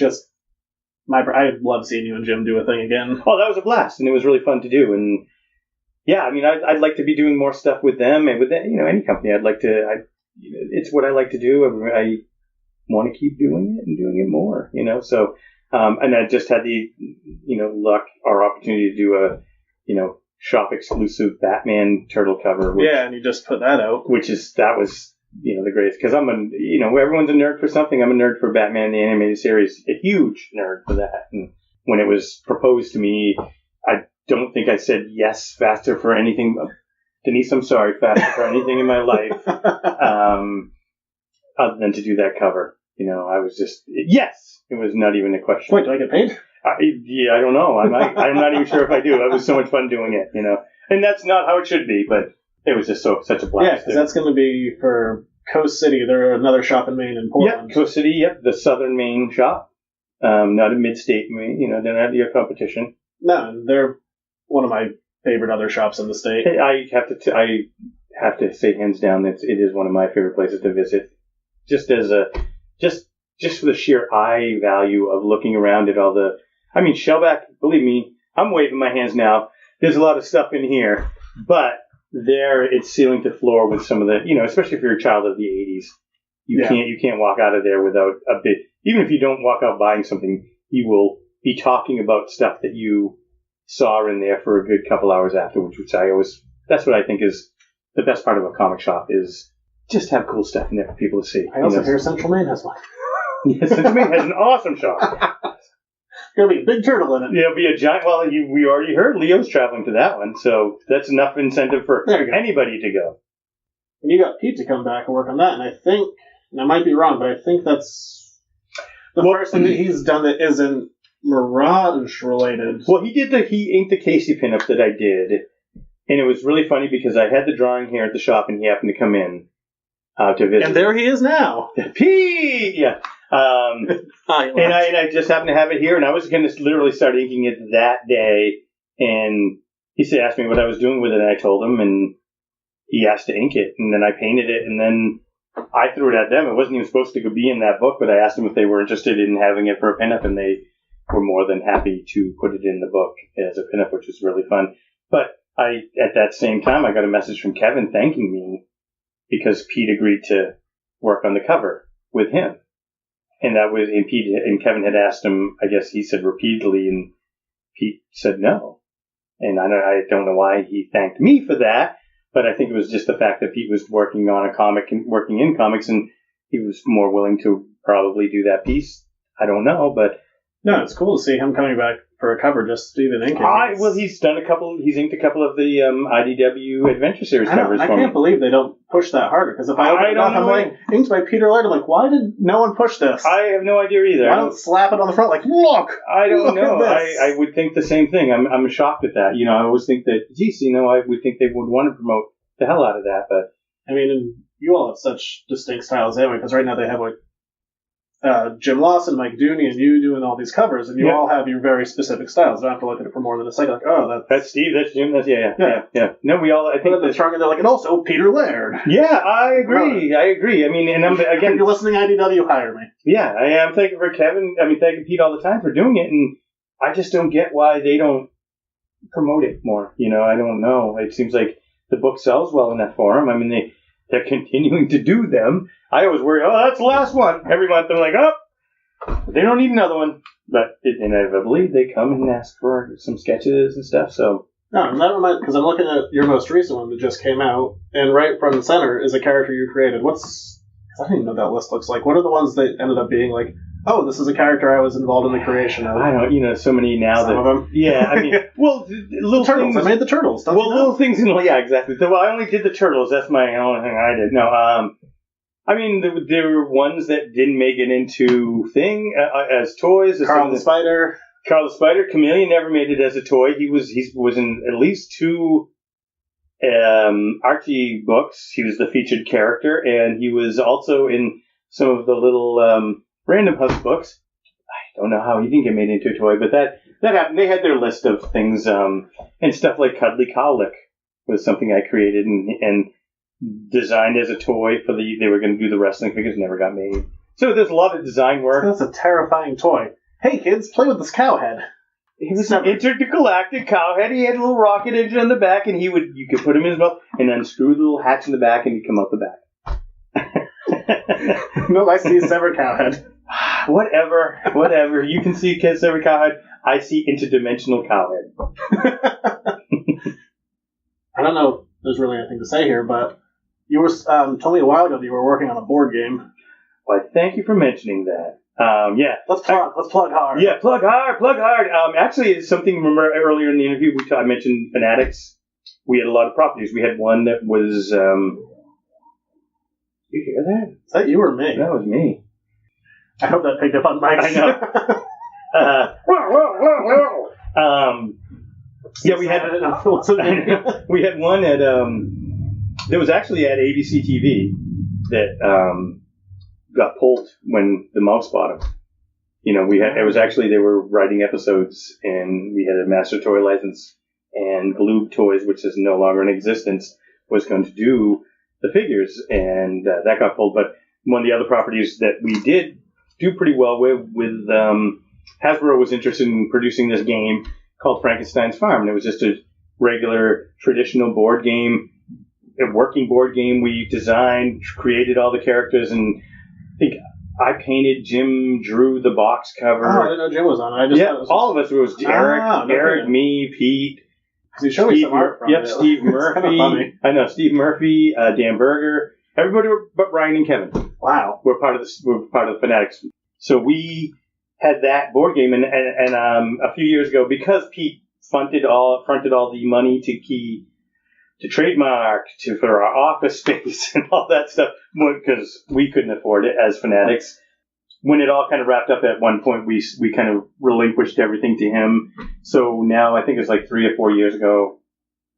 E: I love seeing you and Jim do a thing again.
F: Oh, that was a blast, and it was really fun to do. And yeah, I mean, I'd like to be doing more stuff with them and with any company. I'd like to. It's what I like to do. I want to keep doing it and doing it more. So and I just had the luck or opportunity to do a shop exclusive Batman turtle cover.
E: And you just put that out,
F: that was the greatest, because I'm everyone's a nerd for something. I'm a nerd for Batman the animated series, a huge nerd for that. And when it was proposed to me, I don't think I said yes faster for anything. Denise, I'm sorry, faster for anything in my life, other than to do that cover. I was just yes. It was not even a question.
E: Wait, do I get paid?
F: I don't know. I'm not even sure if I do. It was so much fun doing it, and that's not how it should be, but. It was just such a blast.
E: Yeah, because that's going to be for Coast City. They're another shop in Maine and Portland.
F: Yep, Coast City, the southern Maine shop. Not a mid-state Maine, they're not your competition.
E: No, they're one of my favorite other shops in the state.
F: I have to say hands down that it is one of my favorite places to visit. Just for the sheer eye value of looking around at all the... I mean, Shellback, believe me, I'm waving my hands now. There's a lot of stuff in here, but... There, it's ceiling to floor with some of the, especially if you're a child of the 80s, you can't walk out of there without a bit. Even if you don't walk out buying something, you will be talking about stuff that you saw in there for a good couple hours afterwards. That's what I think is the best part of a comic shop, is just have cool stuff in there for people to see.
E: I also hear Central Maine has one.
F: Yeah, Central Maine has an awesome shop.
E: There'll be a big turtle in it.
F: There'll be a giant. Well, we already heard Leo's traveling to that one, so that's enough incentive for anybody to go.
E: And you got Pete to come back and work on that, and I think, and I might be wrong, but I think that's the first thing that he's done that isn't Mirage related.
F: Well, he inked the Casey pinup that I did, and it was really funny because I had the drawing here at the shop, and he happened to come in to visit.
E: And there he is now.
F: Pete! Yeah. And I just happened to have it here, and I was going to literally start inking it that day, and he asked me what I was doing with it, and I told him, and he asked to ink it, and then I painted it, and then I threw it at them. It wasn't even supposed to be in that book, but I asked them if they were interested in having it for a pinup, and they were more than happy to put it in the book as a pinup, which was really fun. But at that same time, I got a message from Kevin thanking me because Pete agreed to work on the cover with him. And and Kevin had asked him, I guess he said repeatedly, and Pete said no. And I don't know why he thanked me for that, but I think it was just the fact that Pete was working on a comic and working in comics, and he was more willing to probably do that piece. I don't know, but
E: no, it's cool to see him coming back for a cover, just Steven inking.
F: Well, he's inked a couple of the IDW Adventure Series covers.
E: I can't believe they don't push that harder, because if I open it up, I'm like, inked by Peter Laird, I'm like, why did no one push this?
F: I have no idea either.
E: Why don't slap it on the front, like, look!
F: I don't know.
E: At this.
F: I would think the same thing. I'm shocked at that. I always think that, geez, I would think they would want to promote the hell out of that, but...
E: I mean, and you all have such distinct styles anyway, because right now they have, like, Jim Lawson, Mike Dooney, and you doing all these covers, and you all have your very specific styles. I don't have to look at it for more than a second. Like, oh, that's
F: Steve, that's Jim, that's yeah. No, we all. I think
E: they're strong, and they're like, and also Peter Laird.
F: Yeah, I agree. I mean, and again,
E: if you're listening, IDW, hire me.
F: Yeah, I am thanking for Kevin. I mean, thanking Pete all the time for doing it, and I just don't get why they don't promote it more. I don't know. It seems like the book sells well enough for them. I mean, they're continuing to do them. I always worry, that's the last one. Every month I'm like, they don't need another one. But inevitably they come and ask for some sketches and stuff. So
E: no, never mind, because I'm looking at your most recent one that just came out, and right front and center is a character you created. I don't even know what that list looks like. What are the ones that ended up being like, oh, this is a character I was involved in the creation of?
F: I don't, so many now.
E: Some of them.
F: Yeah, I mean, well, little
E: Turtles.
F: things.
E: I made the Turtles.
F: Little things. Yeah, exactly. So, I only did the Turtles. That's my only thing I did. No, I mean, there were ones that didn't make it into as toys.
E: Carl the Spider.
F: Chameleon never made it as a toy. He was in at least 2 Archie books. He was the featured character, and he was also in some of the little Random House books. I don't know how he didn't get made into a toy, but that happened. They had their list of things, and stuff like Cuddly Cowlick was something I created and designed as a toy they were going to do the wrestling figures, never got made. So there's a lot of design work.
E: That's a terrifying toy. Hey kids, play with this cow head.
F: He was an intergalactic cow head. He had a little rocket engine on the back, and you could put him in his mouth and unscrew the little hatch in the back, and he'd come out the back.
E: No, I see a severed cow head.
F: Whatever. You can see a severed cow head. I see interdimensional cow head.
E: I don't know if there's really anything to say here, but you were told me a while ago that you were working on a board game.
F: Well, thank you for mentioning that. Yeah.
E: Let's plug hard.
F: Yeah, plug hard. Actually, it's something, remember earlier in the interview, I mentioned Fanatics. We had a lot of properties. We had one that was, you hear that?
E: Is that you or me?
F: That was me.
E: I hope that picked up on Mike's.
F: I know. Yeah, we had we had one at there was actually at ABC TV that got pulled when the mouse bought them. It was actually, they were writing episodes, and we had a master toy license, and Gloob Toys, which is no longer in existence, was going to do the figures, and that got pulled. But one of the other properties that we did do pretty well with Hasbro was interested in producing this game called Frankenstein's Farm, and it was just a regular traditional board game, a working board game. We designed, created all the characters, and I think I painted, Jim drew the box cover.
E: Oh, I didn't know Jim was on it.
F: All of us. It was Eric, me, Pete.
E: You showed me some art from it.
F: Steve Murphy. I know, Steve Murphy, Dan Berger. Everybody but Ryan and Kevin.
E: Wow.
F: We're part of the Fanatics. So we had that board game, and a few years ago, because Pete fronted all the money to trademark, for our office space and all that stuff, because we couldn't afford it as Fanatics. When it all kind of wrapped up at one point, we kind of relinquished everything to him. So now, I think it was like 3 or 4 years ago,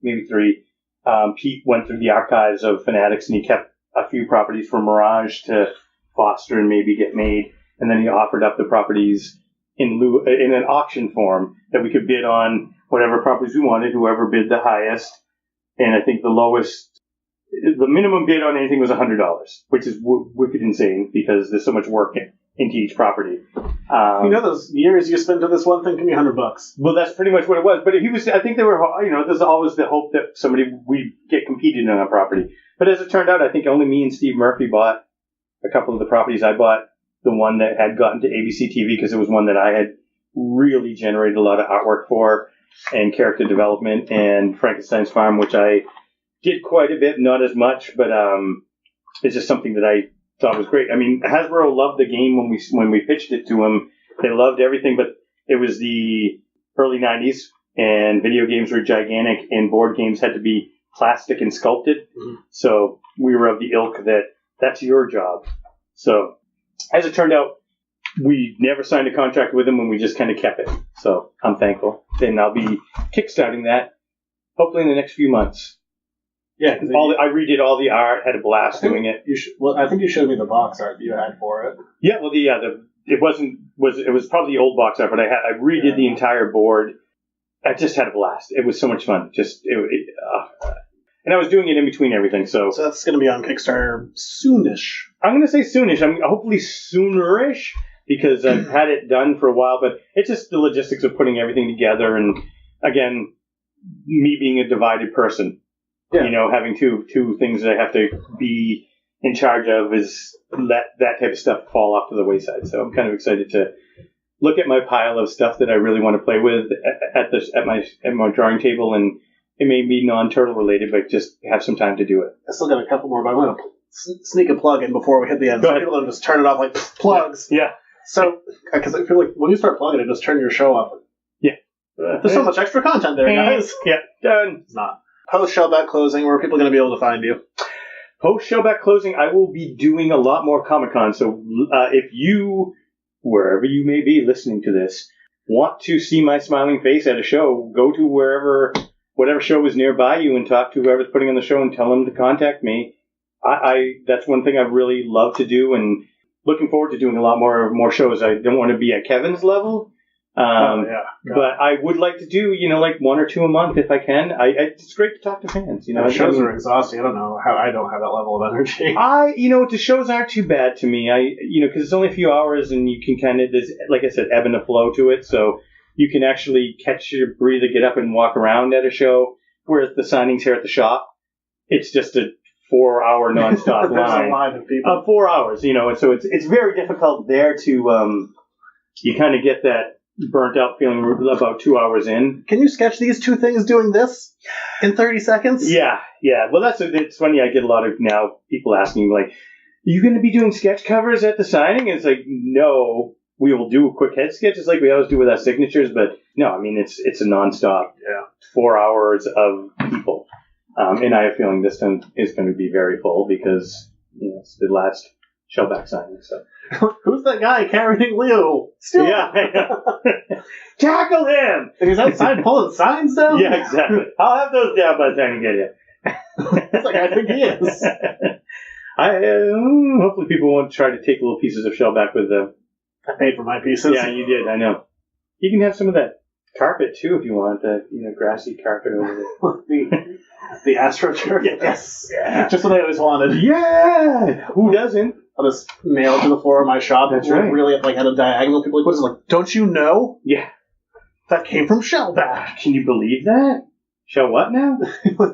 F: maybe 3, Pete went through the archives of Fanatics, and he kept a few properties for Mirage to foster and maybe get made. And then he offered up the properties in an auction form that we could bid on whatever properties we wanted, whoever bid the highest. And I think the minimum bid on anything was $100, which is wicked insane because there's so much work into each property.
E: Those years you spend on this one thing can be $100.
F: Well, that's pretty much what it was. But I think they were, there's always the hope that we get competed on a property. But as it turned out, I think only me and Steve Murphy bought a couple of the properties. I bought the one that had gotten to ABC TV because it was one that I had really generated a lot of artwork for and character development, and Frankenstein's Farm, which I did quite a bit, not as much, but it's just something that I thought was great. I mean, Hasbro loved the game when we pitched it to them. They loved everything, but it was the early 90s, and video games were gigantic, and board games had to be plastic and sculpted. Mm-hmm. So we were of the ilk that that's your job. So as it turned out, we never signed a contract with them, and we just kind of kept it. So I'm thankful. And I'll be kickstarting that hopefully in the next few months.
E: Yeah,
F: I redid all the art, had a blast doing it.
E: I think you showed me the box art that you had for it.
F: Yeah, well, it was probably the old box art, but I redid the entire board. I just had a blast. It was so much fun. And I was doing it in between everything. So
E: that's going to be on Kickstarter soonish.
F: I'm going to say soonish. I'm hopefully soonerish because I've had it done for a while, but it's just the logistics of putting everything together. And again, me being a divided person. Yeah. Having two things that I have to be in charge of is let that type of stuff fall off to the wayside. So I'm kind of excited to look at my pile of stuff that I really want to play with at my drawing table, and it may be non-turtle related, but just have some time to do it.
E: I still got a couple more, but I'm going to sneak a plug in before we hit the end. So people don't just turn it off like plugs.
F: Yeah.
E: So, because I feel like when you start plugging it, just turn your show off.
F: Yeah.
E: There's so much extra content there, guys.
F: Yeah, done.
E: It's not. Post-Shellback closing, where are people going to be able to find you?
F: Post-Shellback closing, I will be doing a lot more Comic-Con. So if you, wherever you may be listening to this, want to see my smiling face at a show, go to whatever show is nearby you and talk to whoever's putting on the show and tell them to contact me. That's one thing I really love to do, and looking forward to doing a lot more shows. I don't want to be at Kevin's level. But I would like to do, like one or two a month if I can. It's great to talk to fans.
E: Shows are exhausting. I don't know how I don't have that level of energy.
F: The shows aren't too bad to me. Because it's only a few hours, and you can kind of, like I said, ebb and a flow to it. So you can actually catch your breather, get up and walk around at a show. Whereas the signings here at the shop, it's just a 4-hour nonstop line.
E: There's a line of people.
F: 4 hours, and so it's very difficult there to you kind of get that burnt out feeling about 2 hours in.
E: Can you sketch these two things doing this in 30 seconds?
F: Yeah. Well, it's funny. I get a lot of now people asking me, like, are you going to be doing sketch covers at the signing? And it's like, no, we will do a quick head sketch. It's like we always do with our signatures, but no, I mean, it's a nonstop 4 hours of people. And I have a feeling this time is going to be very full because it's the last Shellback signing. So.
E: Who's that guy carrying Leo? Still?
F: Yeah. Tackle him!
E: And he's outside pulling signs down?
F: Yeah, exactly. I'll have those down by the time you get here.
E: It's like, I think he is.
F: Hopefully people won't try to take little pieces of Shellback with them.
E: I paid for my pieces.
F: Yeah, you did. I know. You can have some of that carpet, too, if you want. That grassy carpet over there.
E: The AstroTurf?
F: Yes.
E: Yeah. Just what I always wanted.
F: Yeah! Who doesn't?
E: I'll just nail it to the floor of my shop.
F: That's right.
E: Really at a diagonal. People what is it? Like, don't you know?
F: Yeah.
E: That came from Shellback.
F: Can you believe that? Shell what now?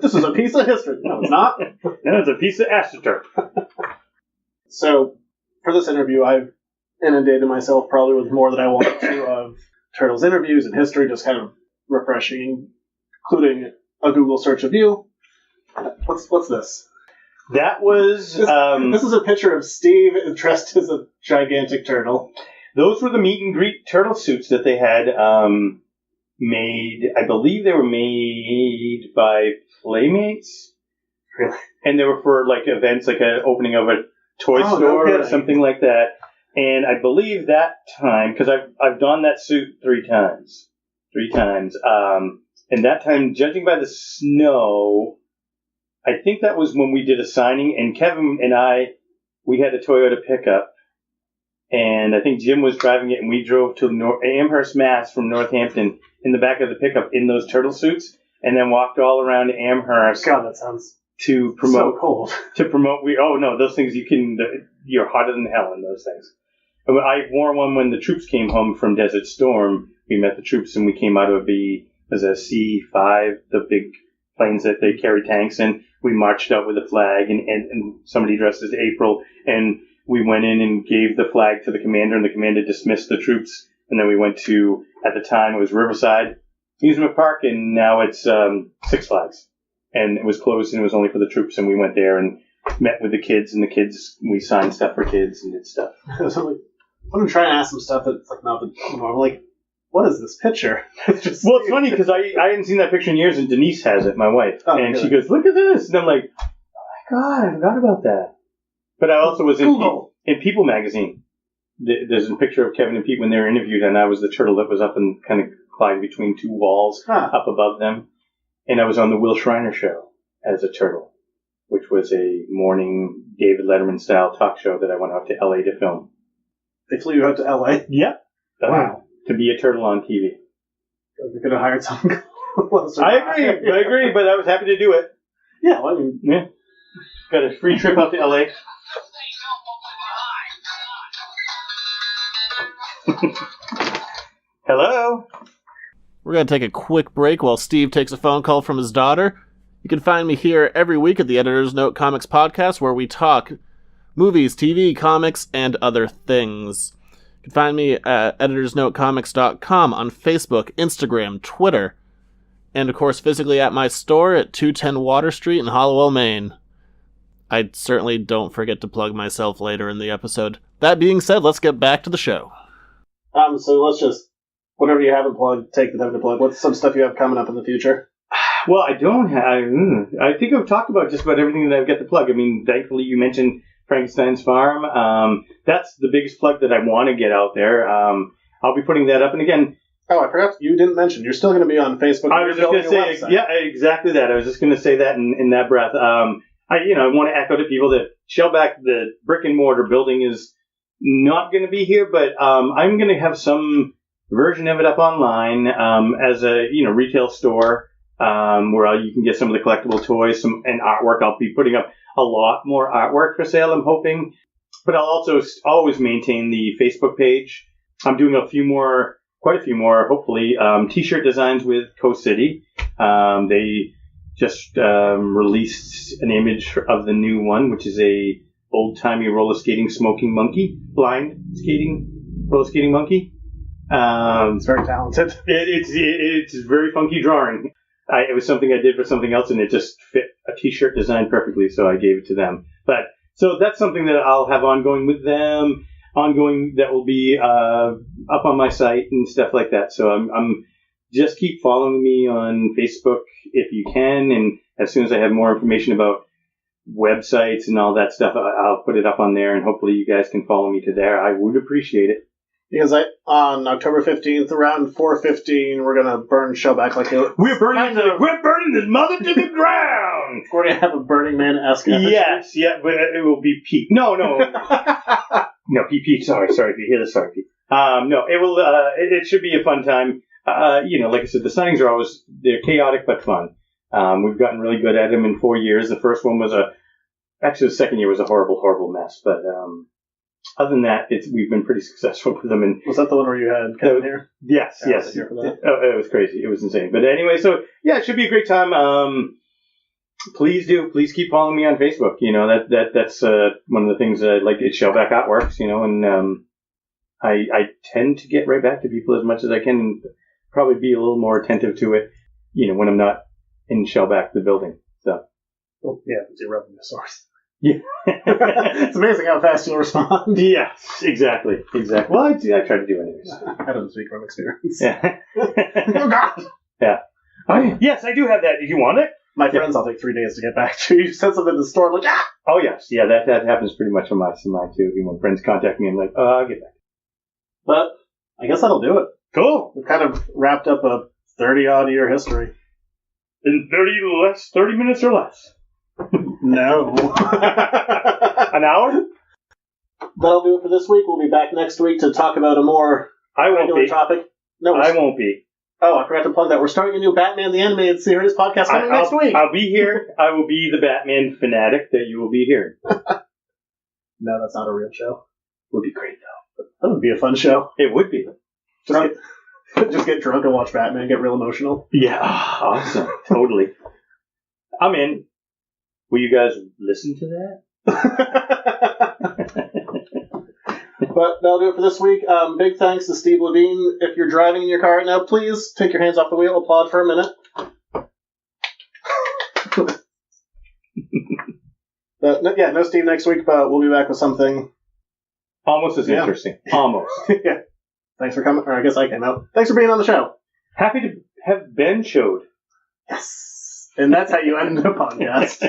E: This is a piece of history. No, it's not.
F: No, it's a piece of AstroTurf.
E: So, for this interview, I've inundated myself probably with more than I want to of Turtles interviews and history, just kind of refreshing, including a Google search of you. What's this?
F: That was...
E: This is a picture of Steve dressed as a gigantic turtle.
F: Those were the meet and greet turtle suits that they had made. I believe they were made by Playmates.
E: Really?
F: And they were for events, like an opening of a toy store or something like that. And I believe that time, because I've donned that suit 3 times. 3 times. And that time, judging by the snow... I think that was when we did a signing, and Kevin and we had a Toyota pickup, and I think Jim was driving it, and we drove to Amherst, Mass. From Northampton in the back of the pickup in those turtle suits, and then walked all around Amherst.
E: God, that sounds
F: to promote,
E: so cold.
F: To promote, those things you're hotter than hell in those things. I wore one when the troops came home from Desert Storm. We met the troops, and we came out of a C5, the big planes that they carry tanks, and we marched out with a flag, and somebody dressed as April, and we went in and gave the flag to the commander, and the commander dismissed the troops, and then we went to, at the time, it was Riverside Amusement Park, and now it's Six Flags. And it was closed, and it was only for the troops, and we went there and met with the kids, and the kids, we signed stuff for kids and did stuff.
E: So like, I'm gonna try and ask some stuff that's like not the normal. Like, what is this picture?
F: It's funny because I hadn't seen that picture in years, and Denise has it, my wife, and
E: really?
F: she goes, "Look at this," and I'm like, "Oh my god, I forgot about that." But I also was in People magazine. There's a picture of Kevin and Pete when they were interviewed, and I was the turtle that was up and kind of climbed between two walls up above them, and I was on the Will Shriner show as a turtle, which was a morning David Letterman style talk show that I went out to LA to film.
E: They flew you out to LA?
F: Yep.
E: Wow.
F: To be a turtle on TV.
E: You could have hired someone.
F: I agree, but I was happy to do it.
E: Yeah, well, I mean,
F: yeah. Got a free trip out to LA. Hello?
A: We're going to take a quick break while Steve takes a phone call from his daughter. You can find me here every week at the Editor's Note Comics Podcast, where we talk movies, TV, comics, and other things. You can find me at editorsnotecomics.com on Facebook, Instagram, Twitter, and of course physically at my store at 210 Water Street in Hollowell, Maine. I certainly don't forget to plug myself later in the episode. That being said, let's get back to the show.
E: So let's just, whatever you haven't plugged, take the time to plug. What's some stuff you have coming up in the future?
F: Well, I don't have, I think I've talked about just about everything that I've got to plug. I mean, thankfully you mentioned Frankenstein's Farm. That's the biggest plug that I want to get out there. I'll be putting that up. And again...
E: Oh, I forgot, you didn't mention, you're still going to be on Facebook.
F: I was just going to say, yeah, exactly that. I was just going to say that in that breath. I want to echo to people that Shellback, the brick and mortar building, is not going to be here, but I'm going to have some version of it up online as a retail store where you can get some of the collectible toys, and artwork. I'll be putting up a lot more artwork for sale, I'm hoping. But I'll also always maintain the Facebook page. I'm doing quite a few more, hopefully, T-shirt designs with Coast City. They just released an image of the new one, which is a old-timey roller skating smoking monkey, blind roller skating monkey.
E: It's very talented.
F: It's a very funky drawing. It was something I did for something else, and it just fit a T-shirt design perfectly, so I gave it to them. So that's something that I'll have ongoing with them, that will be up on my site and stuff like that. So I'm just keep following me on Facebook if you can, and as soon as I have more information about websites and all that stuff, I'll put it up on there, and hopefully you guys can follow me to there. I would appreciate it.
E: Because on October 15th, around 4:15, we're gonna burn Shellback like it.
F: We're burning this mother to the ground.
E: We're gonna have a Burning Man-esque episode.
F: Yes, yeah, but it will be Pete. No, Pete. Sorry, if you hear this, sorry, Pete. No, it will. It should be a fun time. Like I said, the signings they're chaotic but fun. We've gotten really good at them in 4 years. The first one was the second year was a horrible, horrible mess. But other than that, we've been pretty successful with them. And
E: was that the one where you had Kevin here?
F: Yes.
E: Here for that.
F: It was crazy. It was insane. But anyway, so yeah, it should be a great time. Please keep following me on Facebook. That's one of the things that I like. It's Shellback Artworks, and I tend to get right back to people as much as I can, and probably be a little more attentive to it, when I'm not in Shellback the building. So.
E: Well, yeah, it's your revenue source.
F: Yeah.
E: It's amazing how fast you'll respond.
F: Yes, exactly. Well, I try to do anyways.
E: I don't speak from experience.
F: Yeah.
E: Oh, God!
F: Yeah. Yes, I do have that. Did you want it?
E: My friends, I'll take 3 days to get back to. You said something in the store, I'm like, ah!
F: Oh, yes. Yeah, that happens pretty much on my side, too. When friends contact me, I'm like, I'll get back.
E: But I guess that'll do it.
F: Cool.
E: We've kind of wrapped up a 30-odd year history.
F: In 30 minutes or less.
E: No.
F: An hour?
E: That'll do it for this week. We'll be back next week to talk about a more regular topic. No,
F: I won't be.
E: Oh, I forgot to plug that. We're starting a new Batman the Animated Series podcast coming next week.
F: I'll be here. I will be the Batman fanatic that you will be hearing.
E: No, that's not a real show.
F: Would be great, though.
E: That would be a fun show.
F: It would be.
E: Just get drunk and watch Batman, get real emotional.
F: Yeah, awesome. Totally. I'm in. Will you guys listen to that?
E: But that'll do it for this week. Big thanks to Steve Lavigne. If you're driving in your car right now, please take your hands off the wheel. Applaud for a minute. But no Steve next week, but we'll be back with something
F: Almost as interesting. Almost.
E: Yeah. Thanks for coming. Or I guess I came out. Thanks for being on the show.
F: Happy to have Ben showed.
E: Yes. And that's how you end the podcast.